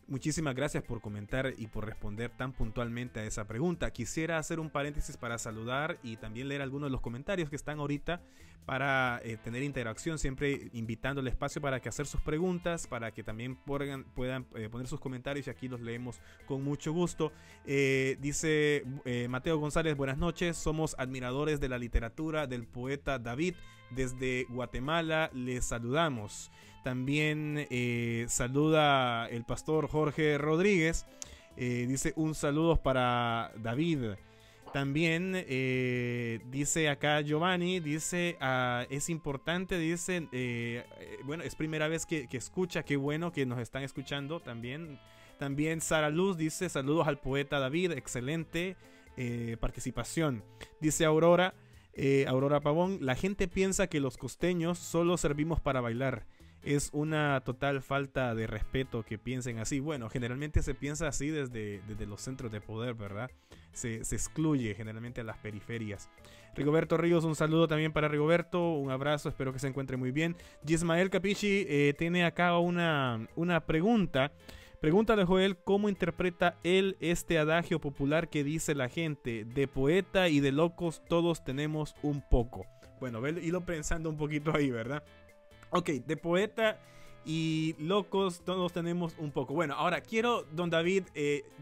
Muchísimas gracias por comentar y por responder tan puntualmente a esa pregunta. Quisiera hacer un paréntesis para saludar y también leer algunos de los comentarios que están ahorita para tener interacción, siempre invitando el espacio para que hacer sus preguntas, para que también puedan poner sus comentarios y aquí los leemos con mucho gusto. Dice Mateo González, buenas noches, somos admiradores de la literatura del poeta David, desde Guatemala les saludamos. También saluda el pastor Jorge Rodríguez, dice un saludo para David. También dice acá Giovanni, dice es importante, dice, bueno, es primera vez que escucha, qué bueno que nos están escuchando también. También Sara Luz dice saludos al poeta David, excelente participación. Dice Aurora Pavón, la gente piensa que los costeños solo servimos para bailar. Es una total falta de respeto que piensen así. Bueno, generalmente se piensa así desde los centros de poder, ¿verdad? Se excluye generalmente a las periferias. Rigoberto Ríos, un saludo también para Rigoberto. Un abrazo, espero que se encuentre muy bien. Gismael Capichi tiene acá una pregunta. Pregúntale, Joel, ¿cómo interpreta él este adagio popular que dice la gente? De poeta y de locos todos tenemos un poco. Bueno, hilo pensando un poquito ahí, ¿verdad? Ok, de poeta y locos todos tenemos un poco. Bueno, ahora quiero, don David,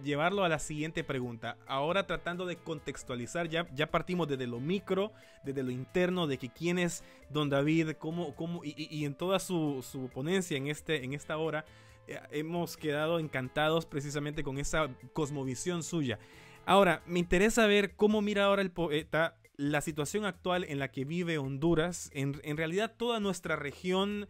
llevarlo a la siguiente pregunta. Ahora tratando de contextualizar, ya partimos desde lo micro, desde lo interno, de que quién es don David, cómo y en toda su ponencia en esta hora, hemos quedado encantados precisamente con esa cosmovisión suya. Ahora, me interesa ver cómo mira ahora el poeta la situación actual en la que vive Honduras, en realidad toda nuestra región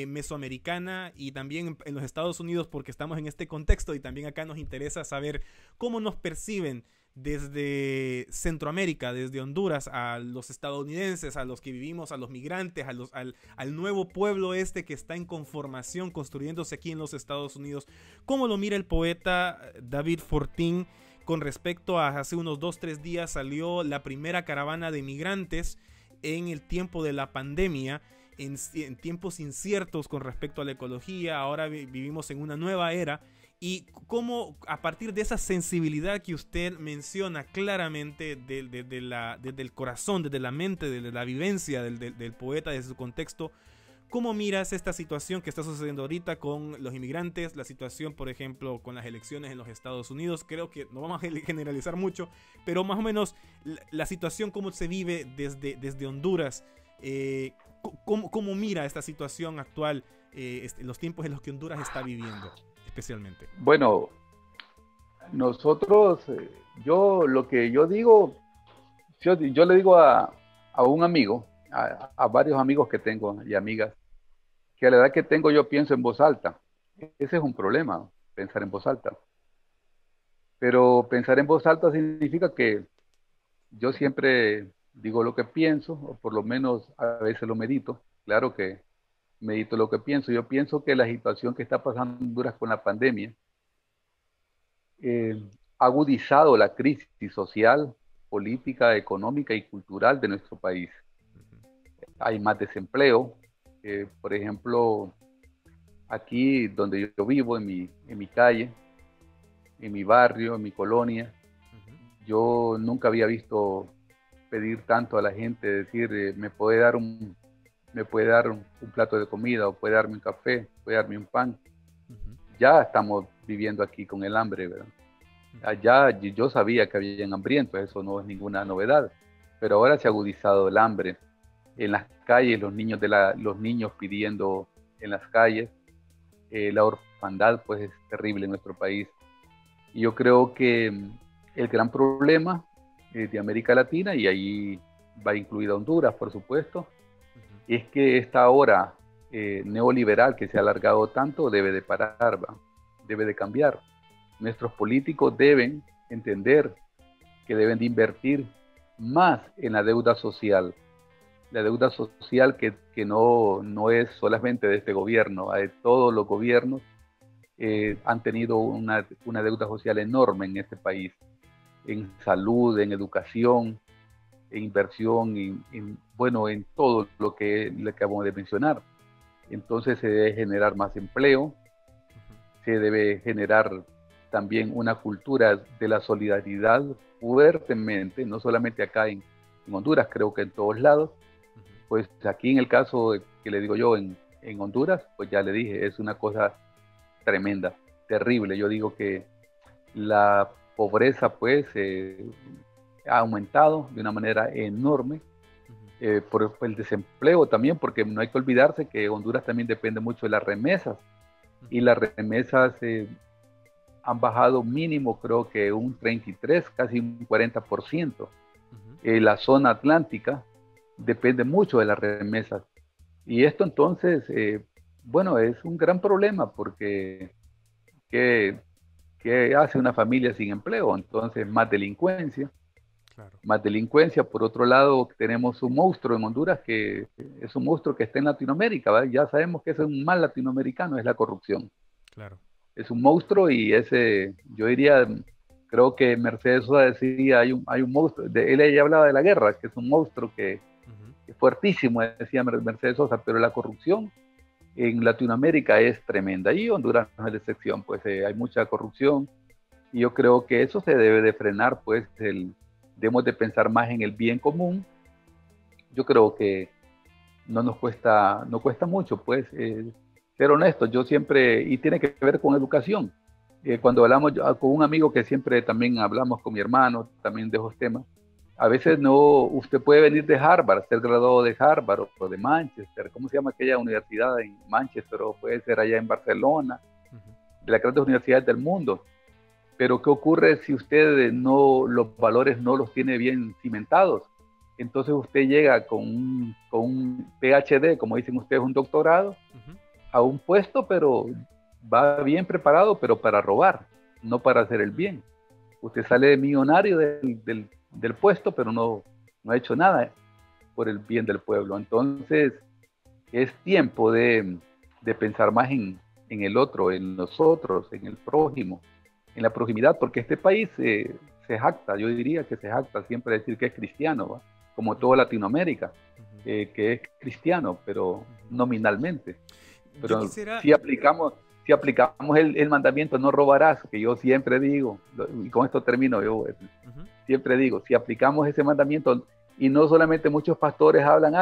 mesoamericana y también en los Estados Unidos, porque estamos en este contexto y también acá nos interesa saber cómo nos perciben desde Centroamérica, desde Honduras, a los estadounidenses, a los que vivimos, a los migrantes, al nuevo pueblo que está en conformación, construyéndose aquí en los Estados Unidos. ¿Cómo lo mira el poeta David Fortín? con respecto a hace unos 2-3 días salió la primera caravana de migrantes en el tiempo de la pandemia, en tiempos inciertos con respecto a la ecología. Ahora vivimos en una nueva era, y cómo a partir de esa sensibilidad que usted menciona claramente desde el corazón, desde la mente, desde la vivencia del poeta, desde su contexto, ¿cómo miras esta situación que está sucediendo ahorita con los inmigrantes? La situación, por ejemplo, con las elecciones en los Estados Unidos. Creo que no vamos a generalizar mucho, pero más o menos la situación, cómo se vive desde Honduras. ¿Cómo mira esta situación actual, los tiempos en los que Honduras está viviendo especialmente? Bueno, nosotros, lo que yo digo, yo le digo a un amigo, a varios amigos que tengo y amigas, que a la edad que tengo yo pienso en voz alta. Ese es un problema, pensar en voz alta. Pero pensar en voz alta significa que yo siempre digo lo que pienso, o por lo menos a veces lo medito. Claro que medito lo que pienso. Yo pienso que la situación que está pasando en Honduras con la pandemia ha agudizado la crisis social, política, económica y cultural de nuestro país. Hay más desempleo. Por ejemplo, aquí donde yo vivo, en mi calle, en mi barrio, en mi colonia, yo nunca había visto pedir tanto a la gente, decir, me puede dar un plato de comida, o puede darme un café, puede darme un pan. Ya estamos viviendo aquí con el hambre, ¿verdad? Allá yo sabía que había hambrientos, eso no es ninguna novedad, pero ahora se ha agudizado el hambre. En las calles, los niños pidiendo en las calles. La orfandad pues es terrible en nuestro país. Y yo creo que el gran problema de América Latina, y ahí va incluida Honduras, por supuesto, es que esta ola neoliberal que se ha alargado tanto debe de parar, ¿va? Debe de cambiar. Nuestros políticos deben entender que deben de invertir más en la deuda social. La deuda social que no es solamente de este gobierno, de todos los gobiernos han tenido una deuda social enorme en este país, en salud, en educación, en inversión, en todo lo que le acabamos de mencionar. Entonces se debe generar más empleo, se debe generar también una cultura de la solidaridad fuertemente, no solamente acá en Honduras, creo que en todos lados. Pues aquí en el caso que le digo yo en Honduras, pues ya le dije, es una cosa tremenda, terrible. Yo digo que la pobreza pues ha aumentado de una manera enorme por el desempleo también, porque no hay que olvidarse que Honduras también depende mucho de las remesas, y las remesas han bajado mínimo creo que un 33, casi un 40%. La zona atlántica depende mucho de las remesas. Y esto entonces, es un gran problema, porque ¿qué hace una familia sin empleo? Entonces, más delincuencia. Claro. Más delincuencia. Por otro lado, tenemos un monstruo en Honduras, que es un monstruo que está en Latinoamérica, ¿verdad? Ya sabemos que es un mal latinoamericano, es la corrupción. Claro. Es un monstruo, y yo diría, creo que Mercedes Sosa decía, hay un monstruo, ella hablaba de la guerra, que es un monstruo que es fuertísimo, decía Mercedes Sosa, pero la corrupción en Latinoamérica es tremenda, y Honduras no es la excepción, pues hay mucha corrupción, y yo creo que eso se debe de frenar, pues debemos de pensar más en el bien común. Yo creo que no cuesta mucho, pues, ser honestos. Yo siempre, y tiene que ver con educación, cuando hablamos con un amigo que siempre también hablamos con mi hermano, también de esos temas, a veces usted puede venir de Harvard, ser graduado de Harvard o de Manchester, ¿cómo se llama aquella universidad en Manchester? O puede ser allá en Barcelona, de las grandes universidades del mundo. Pero ¿qué ocurre si usted los valores no los tiene bien cimentados? Entonces usted llega con un PhD, como dicen ustedes, un doctorado, a un puesto, pero va bien preparado, pero para robar, no para hacer el bien. Usted sale de millonario del puesto, pero no ha hecho nada por el bien del pueblo. Entonces, es tiempo de pensar más en el otro, en nosotros, en el prójimo, en la proximidad, porque este país se jacta, yo diría que se jacta siempre de decir que es cristiano, ¿va? Como toda Latinoamérica, que es cristiano, pero nominalmente. Pero si aplicamos el mandamiento no robarás, que yo siempre digo, y con esto termino, siempre digo, si aplicamos ese mandamiento, y no solamente muchos pastores hablan, no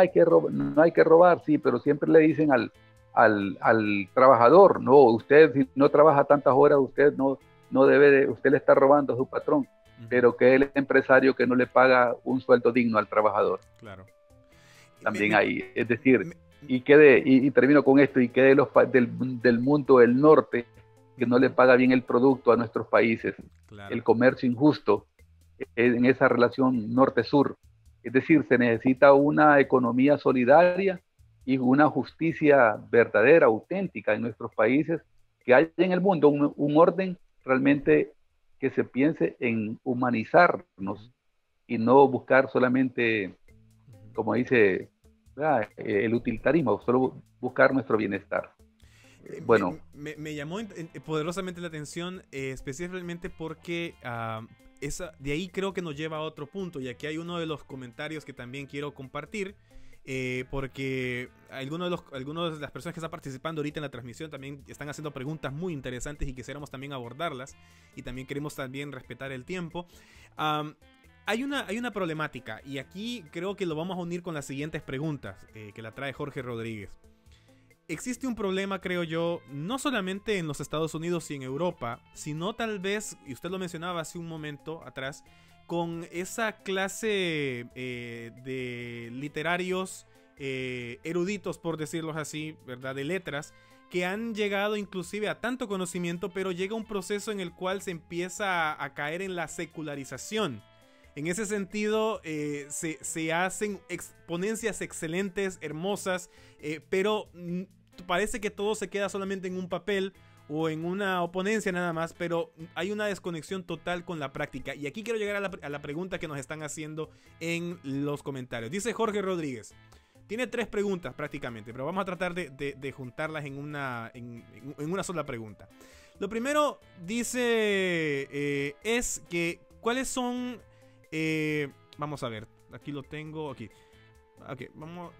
hay que robar, sí, pero siempre le dicen al trabajador, no, usted si no trabaja tantas horas, usted no debe usted le está robando a su patrón, pero que el empresario que no le paga un sueldo digno al trabajador. Claro. También hay, es decir, y termino con esto, y quede del mundo del norte, que no le paga bien el producto a nuestros países, claro. El comercio injusto en esa relación norte-sur. Es decir, se necesita una economía solidaria y una justicia verdadera, auténtica en nuestros países, que haya en el mundo un orden realmente que se piense en humanizarnos y no buscar solamente, como dice el utilitarismo, solo buscar nuestro bienestar. Bueno, me llamó poderosamente la atención, especialmente porque de ahí creo que nos lleva a otro punto, y aquí hay uno de los comentarios que también quiero compartir, porque algunos de las personas que están participando ahorita en la transmisión también están haciendo preguntas muy interesantes y quisiéramos también abordarlas, y también queremos también respetar el tiempo. Hay una problemática, y aquí creo que lo vamos a unir con las siguientes preguntas que la trae Jorge Rodríguez. Existe un problema, creo yo, no solamente en los Estados Unidos y en Europa, sino tal vez, y usted lo mencionaba hace un momento atrás, con esa clase de literarios eruditos, por decirlo así, ¿verdad? De letras, que han llegado inclusive a tanto conocimiento, pero llega un proceso en el cual se empieza a caer en la secularización. En ese sentido, se hacen exponencias excelentes, hermosas, pero parece que todo se queda solamente en un papel o en una oponencia nada más, pero hay una desconexión total con la práctica. Y aquí quiero llegar a la pregunta que nos están haciendo en los comentarios. Dice Jorge Rodríguez, tiene 3 preguntas prácticamente, pero vamos a tratar de juntarlas en una sola pregunta. Lo primero dice es que ¿cuáles son... vamos a ver, aquí lo tengo, aquí. Ok, vamos,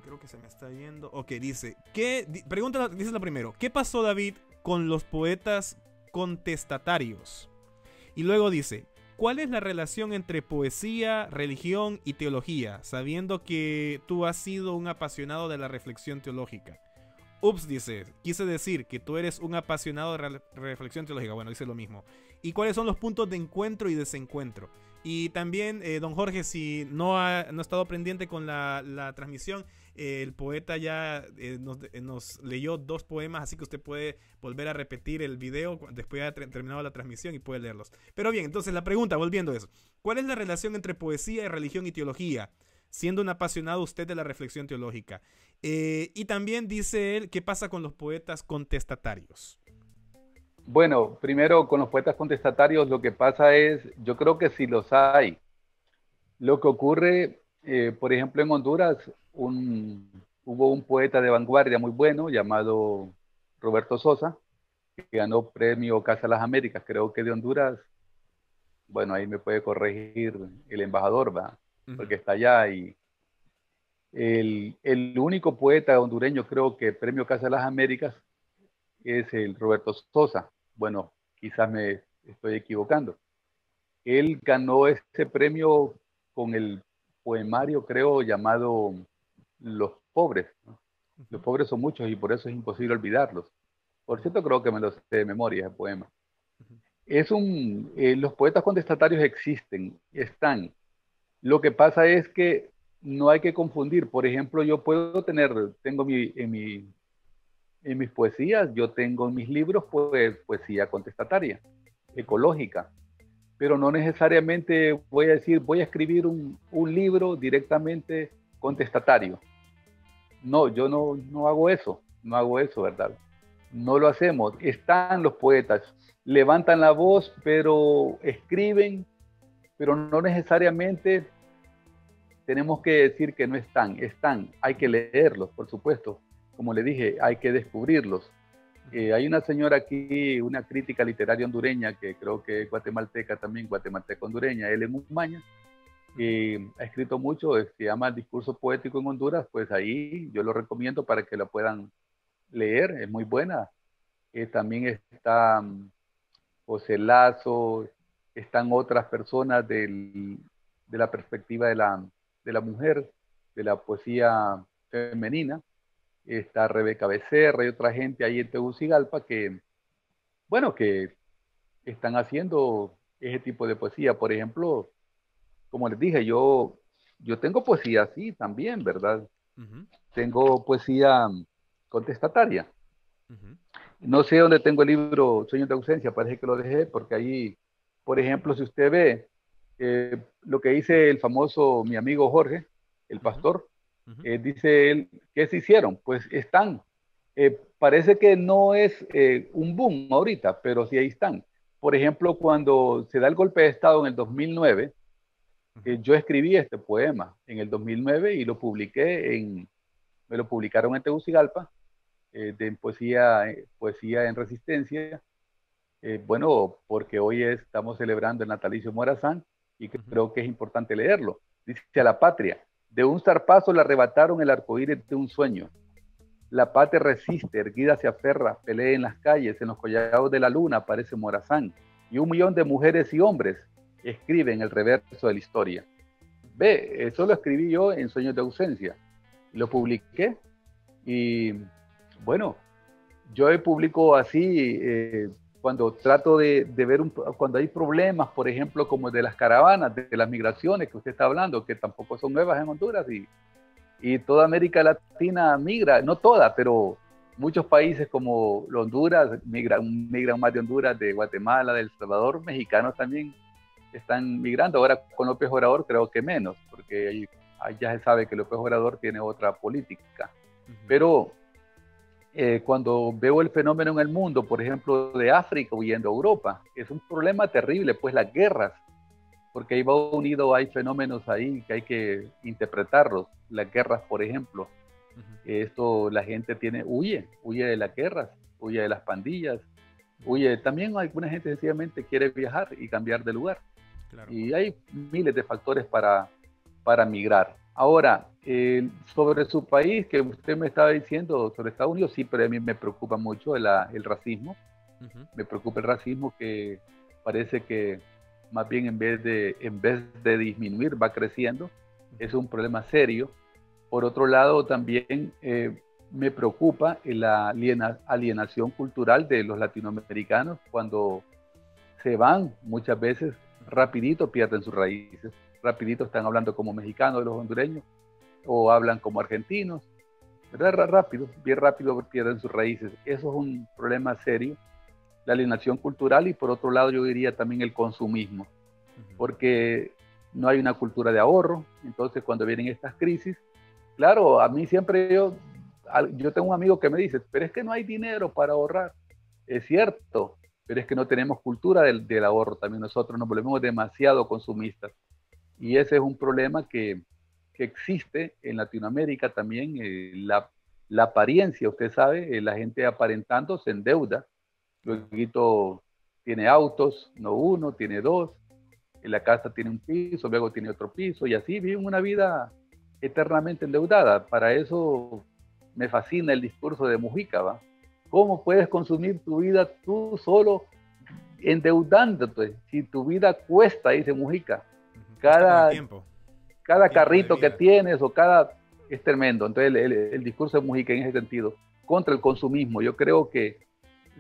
creo que se me está yendo. Ok, dice, dice lo primero, ¿qué pasó, David, con los poetas contestatarios? Y luego dice, ¿cuál es la relación entre poesía, religión y teología, sabiendo que tú has sido un apasionado de la reflexión teológica? Ups, dice, quise decir que tú eres un apasionado de la reflexión teológica. Bueno, dice lo mismo. ¿Y cuáles son los puntos de encuentro y desencuentro? Y también, don Jorge, si no ha estado pendiente con la transmisión, el poeta ya nos leyó 2 poemas, así que usted puede volver a repetir el video después de haber terminado la transmisión y puede leerlos. Pero bien, entonces la pregunta, volviendo a eso, ¿cuál es la relación entre poesía, religión y teología? Siendo un apasionado usted de la reflexión teológica. Y también dice él, ¿qué pasa con los poetas contestatarios? Bueno, primero con los poetas contestatarios lo que pasa es, yo creo que sí los hay. Lo que ocurre, por ejemplo, en Honduras, hubo un poeta de vanguardia muy bueno llamado Roberto Sosa, que ganó premio Casa de las Américas, creo que de Honduras. Bueno, ahí me puede corregir el embajador, ¿va? Porque está allá, y el único poeta hondureño, creo que premio Casa de las Américas, es el Roberto Sosa. Bueno, quizás me estoy equivocando. Él ganó este premio con el poemario, creo, llamado Los Pobres, ¿no? Los pobres son muchos y por eso es imposible olvidarlos. Por cierto, creo que me lo sé de memoria ese poema. Los poetas contestatarios existen, están. Lo que pasa es que no hay que confundir. Por ejemplo, yo tengo en mis poesías, yo tengo en mis libros poesía contestataria, ecológica, pero no necesariamente voy a escribir un libro directamente contestatario. No, yo no hago eso, ¿verdad? No lo hacemos. Están los poetas, levantan la voz, pero escriben, pero no necesariamente tenemos que decir que no están, hay que leerlos, por supuesto. Como le dije, hay que descubrirlos. Hay una señora aquí, una crítica literaria hondureña, que creo que es guatemalteca también, guatemalteca hondureña, Ellen Umaña, que ha escrito mucho, se llama El discurso poético en Honduras, pues ahí yo lo recomiendo para que la puedan leer, es muy buena. También está José Lazo, están otras personas de la perspectiva de la mujer, de la poesía femenina. Está Rebeca Becerra y otra gente ahí en Tegucigalpa que, bueno, que están haciendo ese tipo de poesía. Por ejemplo, como les dije, yo tengo poesía así también, ¿verdad? Ujú, Tengo poesía contestataria. ujú, No sé dónde tengo el libro Sueños de ausencia, parece que lo dejé, porque ahí, por ejemplo, si usted ve lo que dice el famoso, mi amigo Jorge, el ujú, pastor, ujú, dice él, ¿qué se hicieron? Pues están. Parece que no es un boom ahorita, pero sí ahí están. Por ejemplo, cuando se da el golpe de Estado en el 2009, ujú, yo escribí este poema en el 2009 y lo publiqué me lo publicaron en Tegucigalpa, de poesía en resistencia. Bueno, porque hoy estamos celebrando el natalicio Morazán y ujú. creo que es importante leerlo. Dice a la patria, de un zarpazo le arrebataron el arcoíris de un sueño. La patria resiste, erguida se aferra, pelea en las calles, en los collados de la luna aparece Morazán. Y 1 millón de mujeres y hombres escriben el reverso de la historia. Ve, eso lo escribí yo en Sueños de ausencia. Lo publiqué y bueno, yo publico así cuando trato de ver cuando hay problemas, por ejemplo, como de las caravanas, de las migraciones que usted está hablando, que tampoco son nuevas en Honduras y toda América Latina migra, no toda, pero muchos países como Honduras migran más de Honduras, de Guatemala, de El Salvador, mexicanos también están migrando. Ahora con López Obrador creo que menos, porque ahí ya se sabe que López Obrador tiene otra política. Ujú. Pero cuando veo el fenómeno en el mundo, por ejemplo, de África huyendo a Europa, es un problema terrible, pues las guerras, porque ahí va unido, hay fenómenos ahí que hay que interpretarlos. Las guerras, por ejemplo, Ujú, esto la gente huye de las guerras, huye de las pandillas, ujú. huye, también alguna gente sencillamente quiere viajar y cambiar de lugar. Claro. Y hay miles de factores para migrar. Ahora, sobre su país, que usted me estaba diciendo, sobre Estados Unidos, sí, pero a mí me preocupa mucho el racismo. Ujú, Me preocupa el racismo que parece que más bien en vez de disminuir va creciendo. ujú, Es un problema serio. Por otro lado, también me preocupa la alienación cultural de los latinoamericanos cuando se van muchas veces, ujú. rapidito pierden sus raíces, rapidito están hablando como mexicanos de los hondureños o hablan como argentinos, ¿verdad? Rápido, bien rápido pierden sus raíces. Eso es un problema serio, la alienación cultural y por otro lado yo diría también el consumismo, Ujú. porque no hay una cultura de ahorro, entonces cuando vienen estas crisis, claro, a mí siempre yo tengo un amigo que me dice, pero es que no hay dinero para ahorrar. Es cierto, pero es que no tenemos cultura del ahorro. También nosotros nos volvemos demasiado consumistas. Y ese es un problema que existe en Latinoamérica también. La apariencia, usted sabe, la gente aparentando se endeuda. Claro. Luego tiene autos, no uno, tiene dos. En la casa tiene un piso, luego tiene otro piso. Y así viven una vida eternamente endeudada. Para eso me fascina el discurso de Mujica, ¿va? ¿Cómo puedes consumir tu vida tú solo endeudándote? Si tu vida cuesta, dice Mujica, Ujú. Cuesta con el cada, tiempo. cada Tiempo de carrito que vida. tienes o cada... Es tremendo. Entonces el discurso de Mujica en ese sentido, contra el consumismo, yo creo que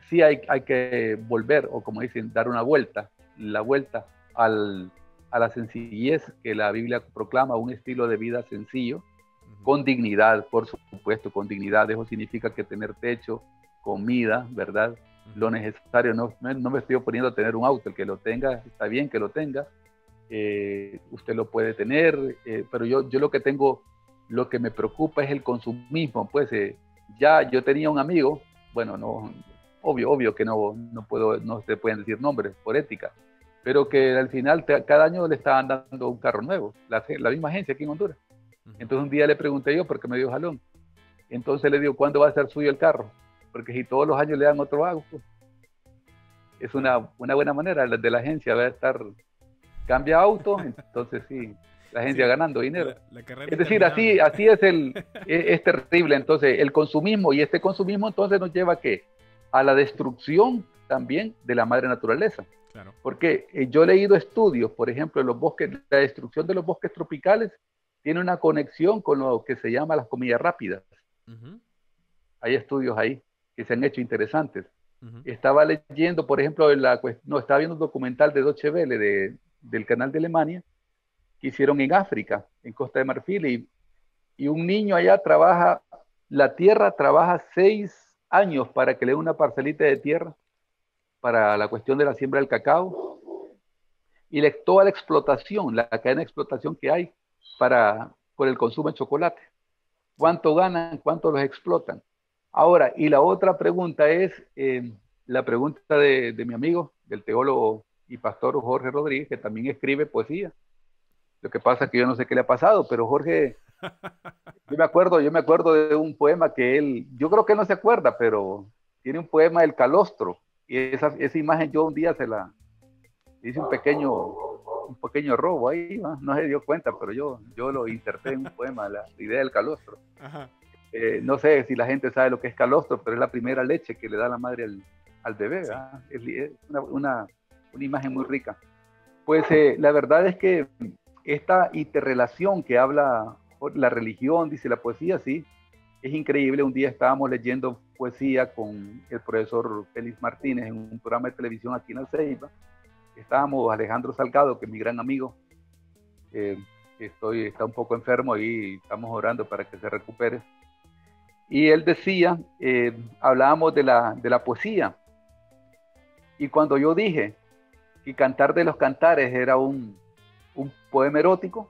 sí hay que volver, o como dicen, dar una vuelta, la vuelta a la sencillez que la Biblia proclama, un estilo de vida sencillo, Ujú, con dignidad, por supuesto, con dignidad. Eso significa que tener techo, comida, ¿verdad? ujú. Lo necesario, no me estoy oponiendo a tener un auto, el que lo tenga, está bien que lo tenga, usted lo puede tener, pero yo lo que tengo, lo que me preocupa es el consumismo, pues ya yo tenía un amigo, bueno, no, obvio que no se pueden decir nombres por ética, pero que al final cada año le estaban dando un carro nuevo, la misma agencia aquí en Honduras. Ujú. Entonces un día le pregunté yo, porque me dio jalón. Entonces le digo, ¿cuándo va a ser suyo el carro? porque si todos los años le dan otro auto, pues, es una buena manera de la agencia, va a estar, cambia auto, entonces sí, la agencia ganando dinero. Es decir, así es terrible. Entonces, el consumismo, y este consumismo entonces nos lleva a la destrucción también de la madre naturaleza. Claro. Porque yo he leído estudios, por ejemplo, en los bosques, la destrucción de los bosques tropicales tiene una conexión con lo que se llama las comidas rápidas. Hay estudios ahí que se han hecho interesantes. Estaba leyendo, por ejemplo, estaba viendo un documental de Deutsche Welle del canal de Alemania que hicieron en África, en Costa de Marfil, y un niño allá la tierra trabaja 6 años para que le dé una parcelita de tierra para la cuestión de la siembra del cacao, y toda la explotación, la cadena de explotación que hay por el consumo de chocolate. ¿Cuánto ganan? ¿Cuánto los explotan? Ahora, y la otra pregunta es, la pregunta de mi amigo, del teólogo y pastor Jorge Rodríguez, que también escribe poesía. Lo que pasa es que yo no sé qué le ha pasado, pero Jorge, yo me acuerdo de un poema que él, yo creo que él no se acuerda, pero tiene un poema del calostro, y esa imagen yo un día hice un pequeño robo ahí, no se dio cuenta, pero yo lo inserté en un poema, la idea del calostro. Ajá. No sé si la gente sabe lo que es calostro, pero es la primera leche que le da la madre al bebé. Sí. Es una imagen muy rica. Pues la verdad es que esta interrelación que habla la religión, dice la poesía, sí, es increíble. Un día estábamos leyendo poesía con el profesor Félix Martínez en un programa de televisión aquí en La Ceiba. Estábamos Alejandro Salgado, que es mi gran amigo, está un poco enfermo y estamos orando para que se recupere. Y él decía, hablábamos de la poesía, y cuando yo dije que Cantar de los Cantares era un poema erótico,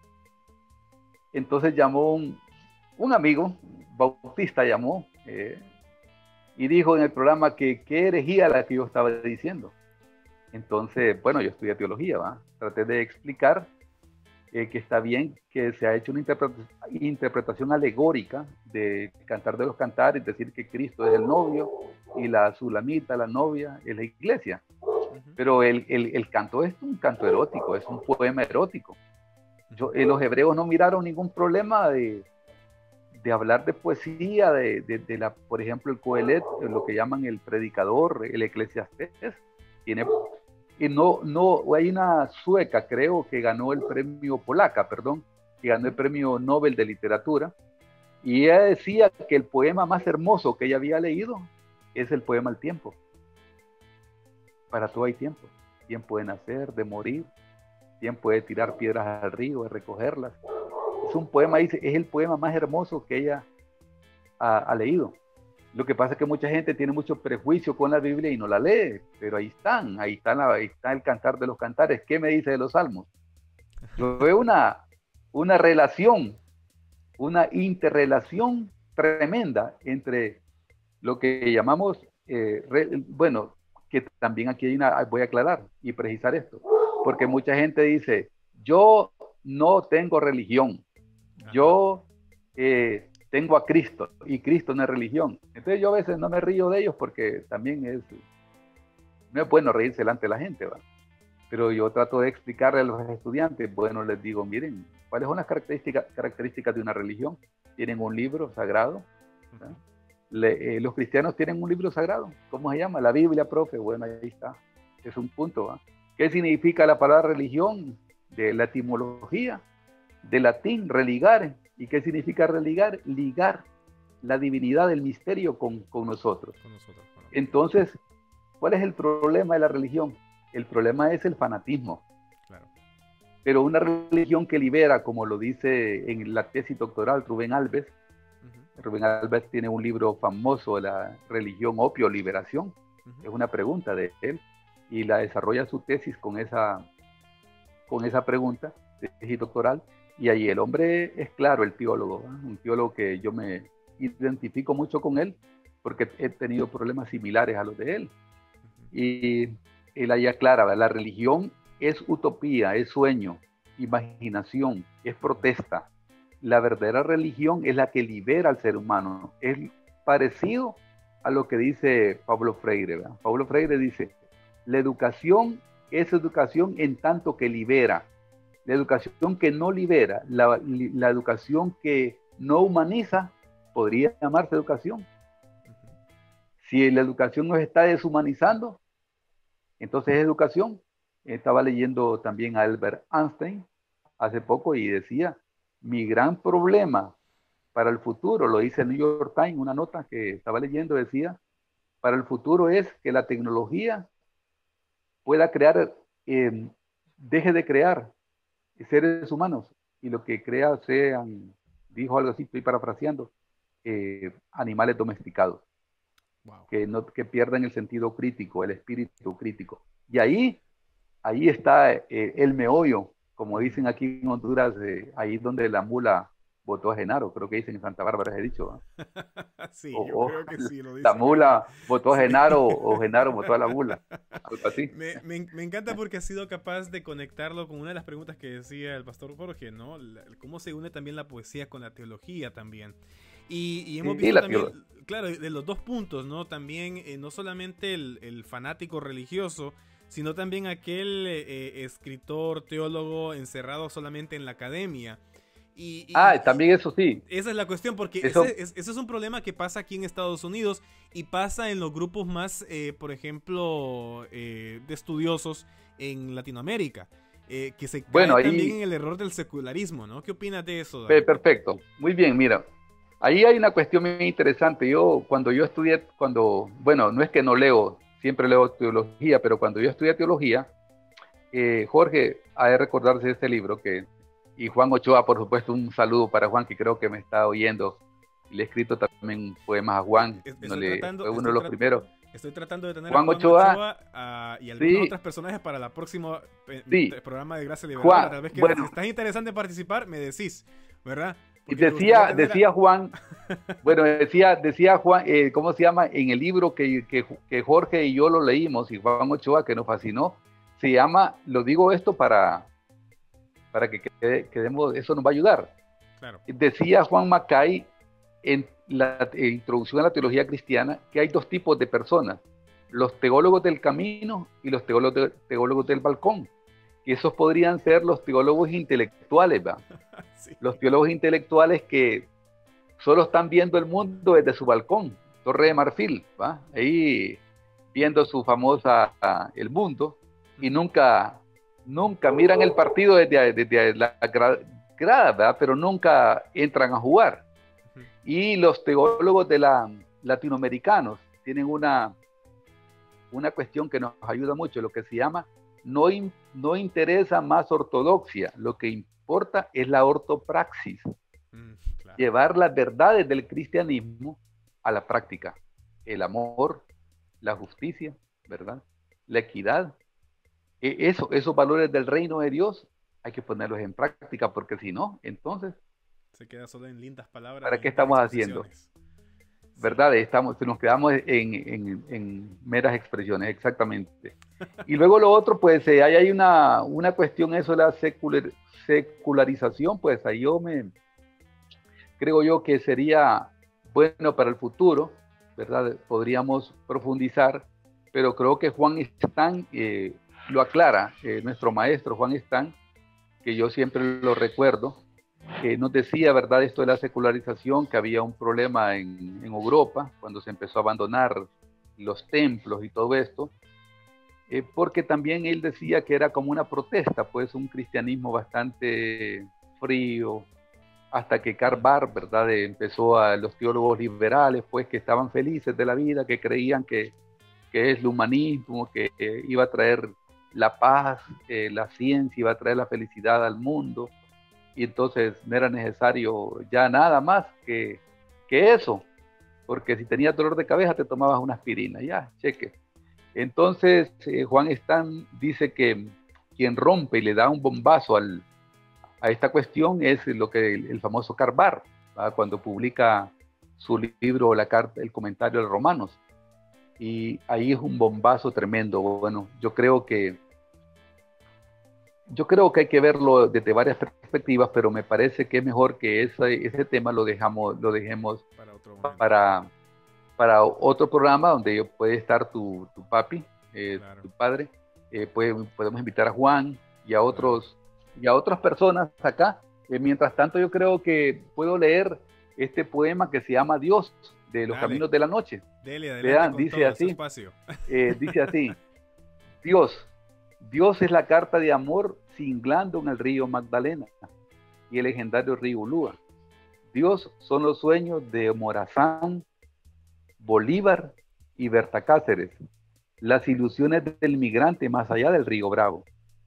entonces llamó un amigo, Bautista llamó, y dijo en el programa que qué herejía la que yo estaba diciendo. Entonces, bueno, yo estudié teología, traté de explicar que está bien que se ha hecho una interpretación alegórica de Cantar de los Cantares, decir que Cristo es el novio y la Sulamita, la novia, es la iglesia. Pero el canto es un canto erótico, es un poema erótico. Los hebreos no miraron ningún problema de hablar de poesía, por ejemplo, el Coelet, lo que llaman el predicador, el Eclesiastés, tiene... Y no, hay una sueca, creo, que ganó el premio polaca, que ganó el premio Nobel de Literatura, y ella decía que el poema más hermoso que ella había leído es el poema El Tiempo. Para todo hay tiempo. Tiempo de nacer, de morir, tiempo de tirar piedras al río, de recogerlas. Es un poema, dice, es el poema más hermoso que ella ha leído. Lo que pasa es que mucha gente tiene mucho prejuicio con la Biblia y no la lee, pero ahí está el Cantar de los Cantares. ¿Qué me dice de los Salmos? Yo veo una relación, una interrelación tremenda entre lo que llamamos, que también aquí voy a aclarar y precisar esto, porque mucha gente dice, yo no tengo religión, yo... tengo a Cristo, y Cristo no es religión. Entonces yo a veces no me río de ellos porque también no es bueno reírse delante de la gente, pero yo trato de explicarle a los estudiantes, bueno, les digo, miren, ¿cuáles son las características de una religión? Tienen un libro sagrado. Los cristianos tienen un libro sagrado. ¿Cómo se llama? La Biblia, profe. Bueno, ahí está. Es un punto. ¿Qué significa la palabra religión? De la etimología, de latín, religare. ¿Y qué significa religar? Ligar la divinidad del misterio con nosotros. Entonces, ¿cuál es el problema de la religión? El problema es el fanatismo. Claro. Pero una religión que libera, como lo dice en la tesis doctoral Rubén Alves. Rubén Alves tiene un libro famoso, La religión, opio, liberación. Es una pregunta de él, y la desarrolla su tesis con esa pregunta, tesis doctoral. Y ahí el hombre es claro, el teólogo, un teólogo que yo me identifico mucho con él, porque he tenido problemas similares a los de él. Y él ahí aclara, la religión es utopía, es sueño, imaginación, es protesta. La verdadera religión es la que libera al ser humano. Es parecido a lo que dice Pablo Freire, ¿verdad? Pablo Freire dice, la educación es educación en tanto que libera. La educación que no libera, la educación que no humaniza, podría llamarse educación. Si la educación nos está deshumanizando, entonces es educación. Estaba leyendo también a Albert Einstein hace poco y decía, mi gran problema para el futuro, lo dice el New York Times, una nota que estaba leyendo, decía, para el futuro es que la tecnología pueda crear, deje de crear seres humanos y lo que crea sean, dijo algo así, estoy parafraseando, animales domesticados. Wow. Que pierdan el sentido crítico, el espíritu crítico. Y ahí está el meollo, como dicen aquí en Honduras, ahí donde la mula votó a Genaro, creo que dicen en Santa Bárbara, he dicho. Sí, yo creo que sí, lo dicen. La mula votó a Genaro o Genaro votó a la mula, algo así. Me encanta porque has sido capaz de conectarlo con una de las preguntas que decía el pastor Jorge, ¿no? Cómo se une también la poesía con la teología también. Y hemos visto también, claro, de los dos puntos, ¿no? También no solamente el fanático religioso, sino también aquel escritor, teólogo encerrado solamente en la academia. También eso sí. Esa es la cuestión, porque ese es un problema que pasa aquí en Estados Unidos y pasa en los grupos más, por ejemplo, de estudiosos en Latinoamérica, que se cae también en el error del secularismo, ¿no? ¿Qué opinas de eso, David? Perfecto, muy bien, mira. Ahí hay una cuestión muy interesante. Cuando yo estudié, bueno, no es que no leo, siempre leo teología, pero cuando yo estudié teología, Jorge ha de recordarse de este libro y Juan Ochoa, por supuesto, un saludo para Juan, que creo que me está oyendo. Le he escrito también poemas a Juan, fue uno de los primeros. Estoy tratando de tener Juan Ochoa y algunos otros personajes para el próximo programa de Gracia Liberadora. Tal vez que si estás interesante en participar, me decís, ¿verdad? Y decía Juan, bueno, decía Juan, ¿cómo se llama? En el libro que Jorge y yo lo leímos, y Juan Ochoa, que nos fascinó, se llama, lo digo esto para que quedemos, eso nos va a ayudar. Claro. Decía Juan Macay en la introducción a la teología cristiana que hay dos tipos de personas, los teólogos del camino y los teólogos del balcón. Y esos podrían ser los teólogos intelectuales, ¿va? Sí. Los teólogos intelectuales que solo están viendo el mundo desde su balcón, Torre de Marfil, ¿va? Ahí viendo su famosa El Mundo, y nunca miran el partido desde la grada, ¿verdad? Pero nunca entran a jugar. Y los teólogos latinoamericanos tienen una cuestión que nos ayuda mucho, lo que se llama no interesa más ortodoxia, lo que importa es la ortopraxis. Claro. Llevar las verdades del cristianismo a la práctica. El amor, la justicia, ¿verdad? La equidad. Esos valores del reino de Dios hay que ponerlos en práctica, porque si no, entonces se queda solo en lindas palabras. ¿Para qué estamos haciendo? ¿Verdad? Nos quedamos en meras expresiones, exactamente. Y luego lo otro, pues ahí hay una cuestión, eso de la secularización, pues ahí creo yo que sería bueno para el futuro, ¿verdad? Podríamos profundizar, pero creo que Juan Stan lo aclara, nuestro maestro Juan Stan, que yo siempre lo recuerdo, nos decía, ¿verdad?, esto de la secularización, que había un problema en Europa cuando se empezó a abandonar los templos y todo esto, porque también él decía que era como una protesta, pues un cristianismo bastante frío, hasta que Karl Barth, ¿verdad?, empezó a los teólogos liberales, pues que estaban felices de la vida, que creían que es el humanismo, que iba a traer la paz, la ciencia iba a traer la felicidad al mundo, y entonces no era necesario ya nada más que eso, porque si tenías dolor de cabeza te tomabas una aspirina, ya, cheque. Entonces Juan Stan dice que quien rompe y le da un bombazo a esta cuestión es lo que el famoso Karl Barth, ¿verdad?, cuando publica su libro el comentario de Romanos, y ahí es un bombazo tremendo. Bueno, yo creo que hay que verlo desde varias perspectivas, pero me parece que es mejor que ese tema lo dejemos para para otro programa donde puede estar tu papi, Claro, tu padre. Podemos invitar a Juan y a claro. otras personas acá. Mientras tanto, yo creo que puedo leer este poema que se llama Dios, de los Dale, caminos de la noche. dele, adelante Vean, con todo, es su espacio. dice así, Dios, Dios es la carta de amor singlando en el río Magdalena y el legendario río Ulúa. Dios son los sueños de Morazán, Bolívar y Berta Cáceres, las ilusiones del migrante más allá del río Bravo.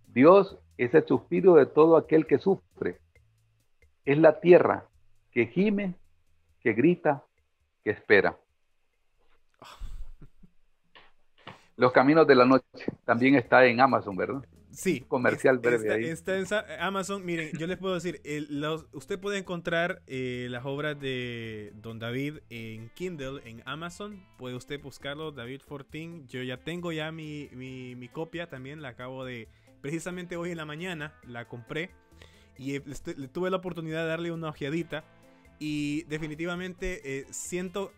Dios es el suspiro de todo aquel que sufre. Es la tierra que gime, que grita, que espera. Los caminos de la noche también está en Amazon, ¿verdad? Un Sí, comercial breve ahí. está en Amazon. Miren, yo les puedo decir, usted puede encontrar las obras de Don David en Kindle, en Amazon. Puede usted buscarlo, David Fortín. Yo ya tengo ya mi copia también, la acabo de... Precisamente hoy en la mañana la compré y tuve la oportunidad de darle una ojeadita. Y definitivamente siento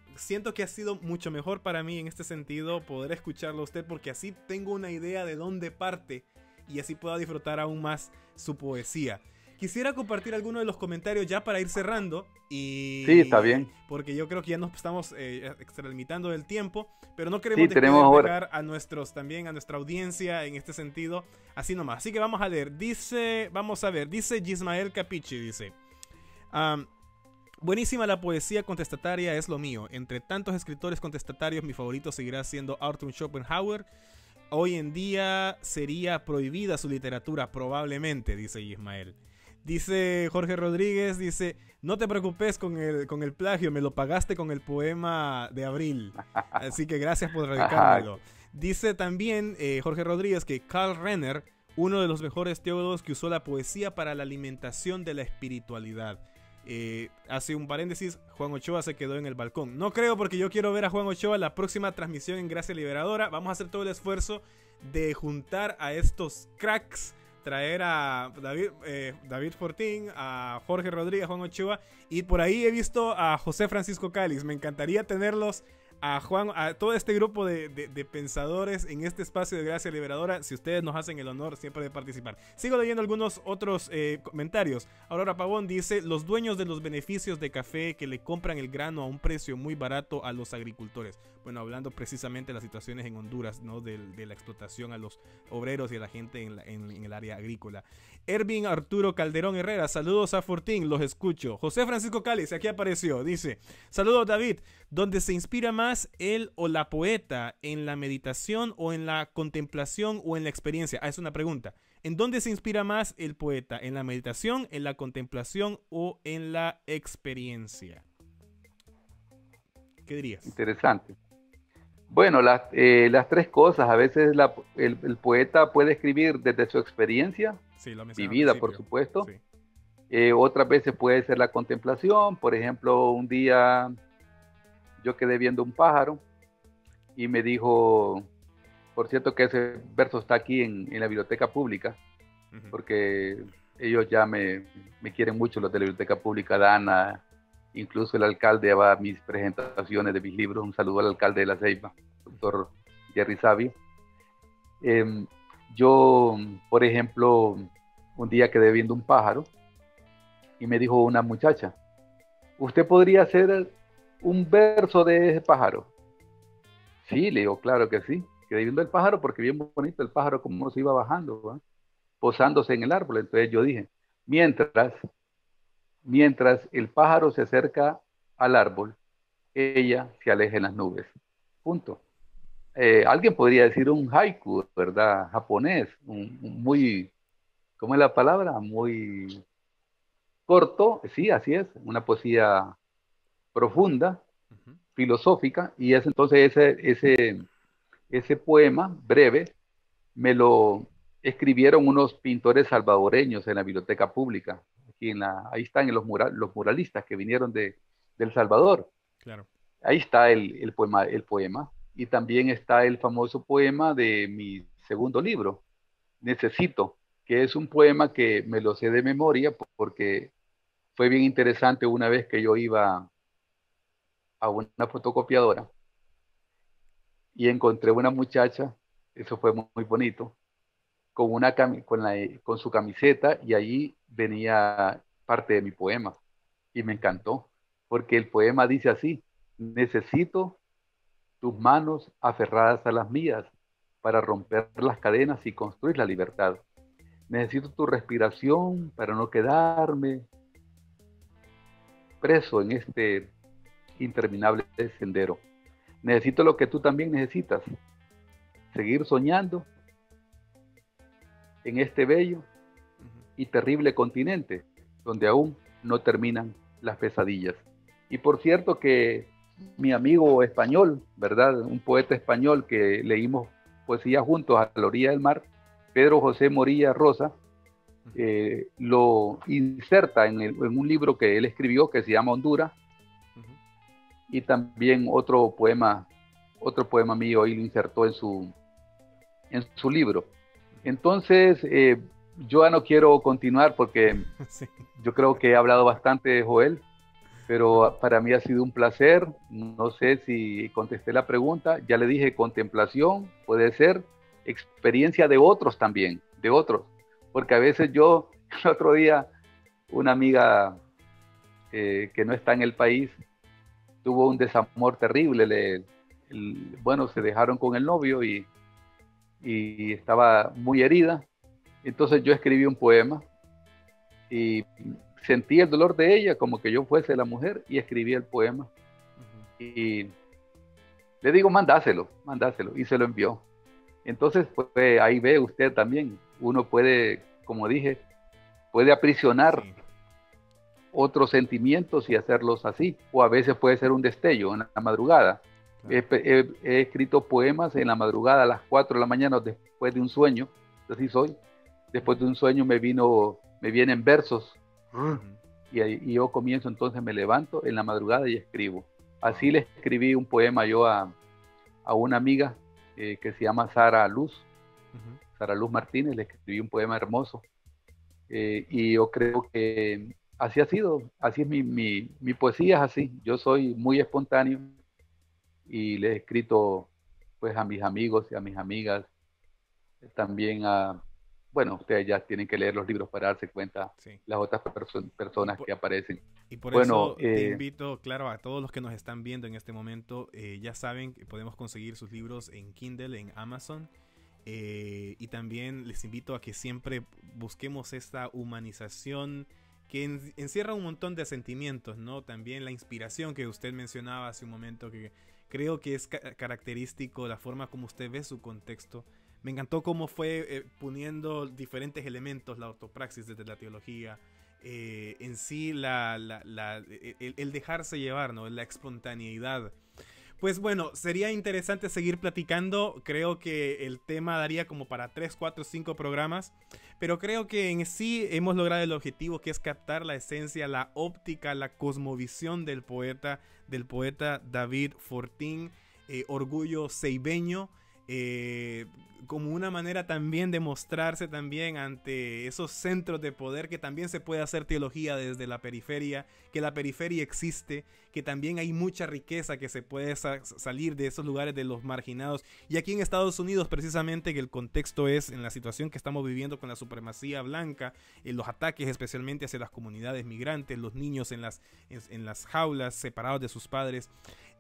que ha sido mucho mejor para mí en este sentido poder escucharlo a usted, porque así tengo una idea de dónde parte y así pueda disfrutar aún más su poesía. Quisiera compartir algunos de los comentarios ya para ir cerrando, Sí, está y bien. porque yo creo que ya nos estamos extralimitando del tiempo, pero no Sí, queremos tenemos ahora. dejar a nuestra audiencia en este sentido así nomás. Así que vamos a leer. Vamos a ver, dice Gismael Capichi, dice... buenísima la poesía contestataria, es lo mío. Entre tantos escritores contestatarios, mi favorito seguirá siendo Arthur Schopenhauer. Hoy en día sería prohibida su literatura, probablemente, dice Ismael. Dice Jorge Rodríguez, dice, no te preocupes con el plagio, me lo pagaste con el poema de Abril. Así que gracias por Ajá. radicármelo. Dice también Jorge Rodríguez que Karl Renner, uno de los mejores teólogos que usó la poesía para la alimentación de la espiritualidad. Hace un paréntesis, Juan Ochoa se quedó en el balcón. No creo, porque yo quiero ver a Juan Ochoa en la próxima transmisión en Gracia Liberadora. Vamos a hacer todo el esfuerzo de juntar a estos cracks, traer a David Fortín, a Jorge Rodríguez, Juan Ochoa, y por ahí he visto a José Francisco Cáliz. Me encantaría tenerlos a todo este grupo de pensadores en este espacio de Gracia Liberadora, si ustedes nos hacen el honor siempre de participar. Sigo leyendo algunos otros comentarios. Aurora Pavón dice, los dueños de los beneficios de café que le compran el grano a un precio muy barato a los agricultores. Bueno, hablando precisamente de las situaciones en Honduras, ¿no? De la explotación a los obreros y a la gente en el área agrícola. Ervin Arturo Calderón Herrera, saludos a Fortín, los escucho. José Francisco Cáliz, aquí apareció, dice, saludos David, ¿dónde se inspira más él o la poeta? ¿En la meditación o en la contemplación o en la experiencia? Es una pregunta. ¿En dónde se inspira más el poeta? ¿En la meditación, en la contemplación o en la experiencia? ¿Qué dirías? Interesante. Bueno, las tres cosas. A veces el poeta puede escribir desde su experiencia, Sí, lo mencioné al vivida, por principio. supuesto. Sí. Otras veces puede ser la contemplación. Por ejemplo, un día yo quedé viendo un pájaro y me dijo, por cierto que ese verso está aquí en la biblioteca pública, porque ellos ya me quieren mucho, los de la biblioteca pública, Dana, incluso el alcalde va a mis presentaciones de mis libros. Un saludo al alcalde de La Ceiba, doctor Jerry Sabio. Yo, por ejemplo, un día quedé viendo un pájaro y me dijo una muchacha, ¿usted podría hacer un verso de ese pájaro? Sí, le digo, claro que sí. Quedé viendo el pájaro porque bien bonito el pájaro como se iba bajando, ¿va? Posándose en el árbol. Entonces yo dije, mientras el pájaro se acerca al árbol, ella se aleja en las nubes. Punto. Alguien podría decir un haiku, ¿verdad? Japonés, muy, ¿cómo es la palabra? Muy corto, sí, así es, una poesía profunda, filosófica, y es entonces ese poema breve me lo escribieron unos pintores salvadoreños en la biblioteca pública. Ahí están los muralistas que vinieron de El Salvador. Claro. Ahí está el poema. Y también está el famoso poema de mi segundo libro, Necesito, que es un poema que me lo sé de memoria porque fue bien interesante una vez que yo iba a una fotocopiadora y encontré una muchacha, eso fue muy bonito, con, con su camiseta y allí venía parte de mi poema y me encantó, porque el poema dice así: necesito tus manos aferradas a las mías para romper las cadenas y construir la libertad. Necesito tu respiración para no quedarme preso en este interminable sendero. Necesito lo que tú también necesitas: seguir soñando en este bello y terrible continente donde aún no terminan las pesadillas. Y por cierto que mi amigo español, ¿verdad? Un poeta español que leímos poesía juntos a la orilla del mar, Pedro José Morilla Rosa, lo inserta en un libro que él escribió que se llama Honduras, y también otro poema mío, y lo insertó en su libro. Entonces, yo ya no quiero continuar porque sí, yo creo que he hablado bastante, Joel, pero para mí ha sido un placer. No sé si contesté la pregunta. Ya le dije, contemplación puede ser experiencia de otros también, de otros. Porque a veces yo, el otro día, una amiga que no está en el país, tuvo un desamor terrible. Bueno, se dejaron con el novio y estaba muy herida. Entonces yo escribí un poema y sentí el dolor de ella como que yo fuese la mujer, y escribí el poema. Y le digo, mandáselo, y se lo envió. Entonces, pues ahí ve usted también, uno puede, como dije, puede aprisionar otros sentimientos y hacerlos así, o a veces puede ser un destello en la madrugada. He escrito poemas en la madrugada a las 4 de la mañana después de un sueño. Así soy. Después de un sueño me vienen versos, y yo comienzo, entonces me levanto en la madrugada y escribo. Así le escribí un poema yo a una amiga que se llama Sara Luz Martínez. Le escribí un poema hermoso, y yo creo que así ha sido, así es mi poesía, es así. Yo soy muy espontáneo y le he escrito pues a mis amigos y a mis amigas, también bueno, ustedes ya tienen que leer los libros para darse cuenta, sí, las otras personas que aparecen. Y por eso te invito, claro, a todos los que nos están viendo en este momento, ya saben que podemos conseguir sus libros en Kindle, en Amazon, y también les invito a que siempre busquemos esta humanización que encierra un montón de sentimientos, ¿no? También la inspiración que usted mencionaba hace un momento, que creo que es característico la forma como usted ve su contexto. Me encantó cómo fue poniendo diferentes elementos, la ortopraxis desde la teología, en sí el dejarse llevar, ¿no? La espontaneidad. Pues bueno, sería interesante seguir platicando. Creo que el tema daría como para 3, 4, 5 programas. Pero creo que en sí hemos logrado el objetivo, que es captar la esencia, la óptica, la cosmovisión del poeta David Fortín, orgullo ceibeño. Como una manera también de mostrarse también ante esos centros de poder, que también se puede hacer teología desde la periferia, que la periferia existe, que también hay mucha riqueza que se puede salir de esos lugares de los marginados. Y aquí en Estados Unidos, precisamente, que el contexto es en la situación que estamos viviendo con la supremacía blanca, en los ataques especialmente hacia las comunidades migrantes, los niños en las jaulas separados de sus padres.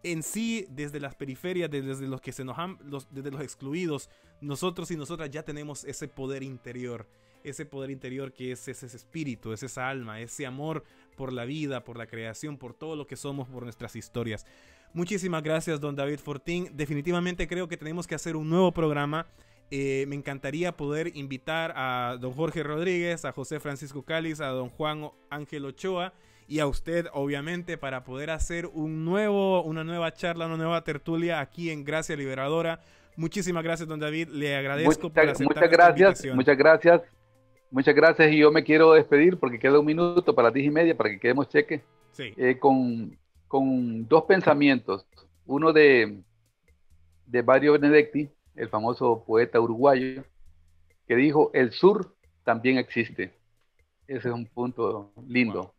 En sí, desde las periferias, desde los que desde los excluidos, nosotros y nosotras ya tenemos ese poder interior que es ese espíritu, es esa alma, ese amor por la vida, por la creación, por todo lo que somos, por nuestras historias. Muchísimas gracias, don David Fortín. Definitivamente creo que tenemos que hacer un nuevo programa. Me encantaría poder invitar a don Jorge Rodríguez, a José Francisco Cáliz, a don Juan Ángel Ochoa y a usted, obviamente, para poder hacer una nueva charla, una nueva tertulia aquí en Gracia Liberadora. Muchísimas gracias, don David. Le agradezco por aceptar esta invitación. Muchas gracias. Y yo me quiero despedir porque queda un minuto para las 10:30 para que quedemos cheque. Sí. Con dos pensamientos. Uno de Mario Benedetti, el famoso poeta uruguayo, que dijo: el sur también existe. Ese es un punto lindo.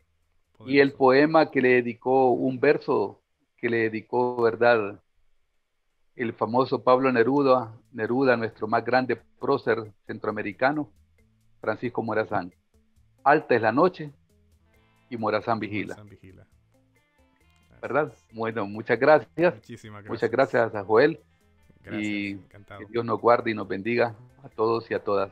Wow. Y el poema que le dedicó, un verso que le dedicó, ¿verdad? el famoso Pablo Neruda, nuestro más grande prócer centroamericano, Francisco Morazán. Alta es la noche y Morazán vigila. Morazán vigila. ¿Verdad? Bueno, muchas gracias. Muchísimas gracias. Muchas gracias a Joel. Gracias, y encantado. Que Dios nos guarde y nos bendiga a todos y a todas.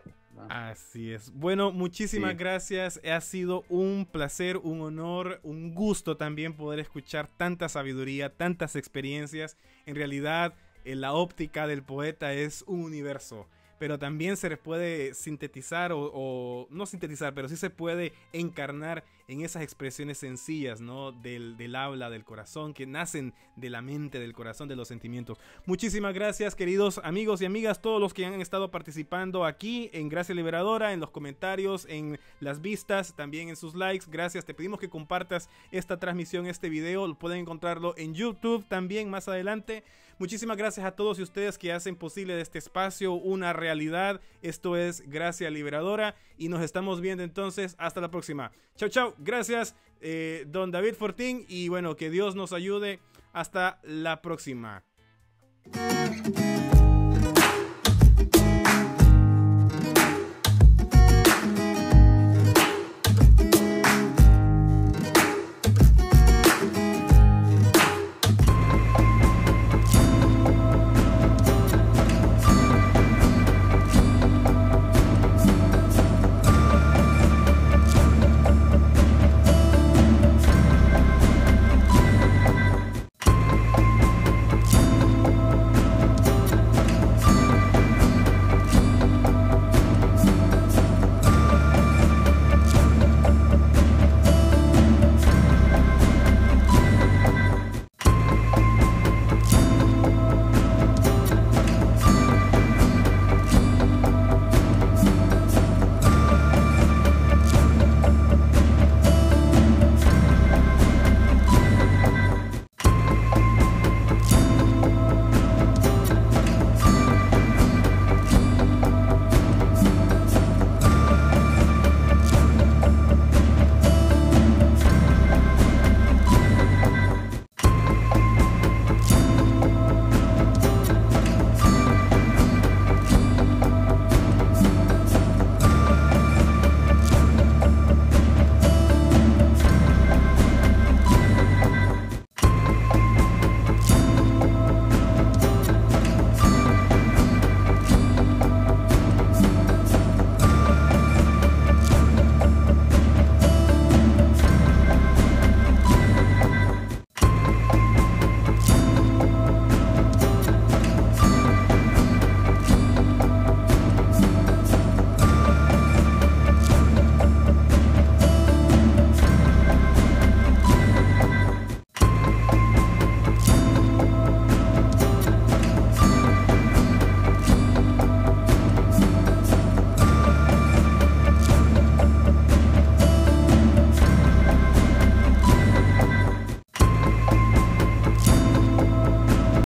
Así es. Bueno, muchísimas gracias. Ha sido un placer, un honor, un gusto también poder escuchar tanta sabiduría, tantas experiencias. En realidad, la óptica del poeta es un universo, pero también se les puede sintetizar o no sintetizar, pero sí se puede encarnar en esas expresiones sencillas, ¿no? Del habla, del corazón, que nacen de la mente, del corazón, de los sentimientos. Muchísimas gracias, queridos amigos y amigas, todos los que han estado participando aquí en Gracia Liberadora, en los comentarios, en las vistas, también en sus likes. Gracias, te pedimos que compartas esta transmisión, este video, pueden encontrarlo en YouTube también más adelante. Muchísimas gracias a todos y ustedes que hacen posible de este espacio una realidad. Esto es Gracia Liberadora y nos estamos viendo entonces hasta la próxima. Chau, chau. Gracias, don David Fortín, y bueno, que Dios nos ayude. Hasta la próxima.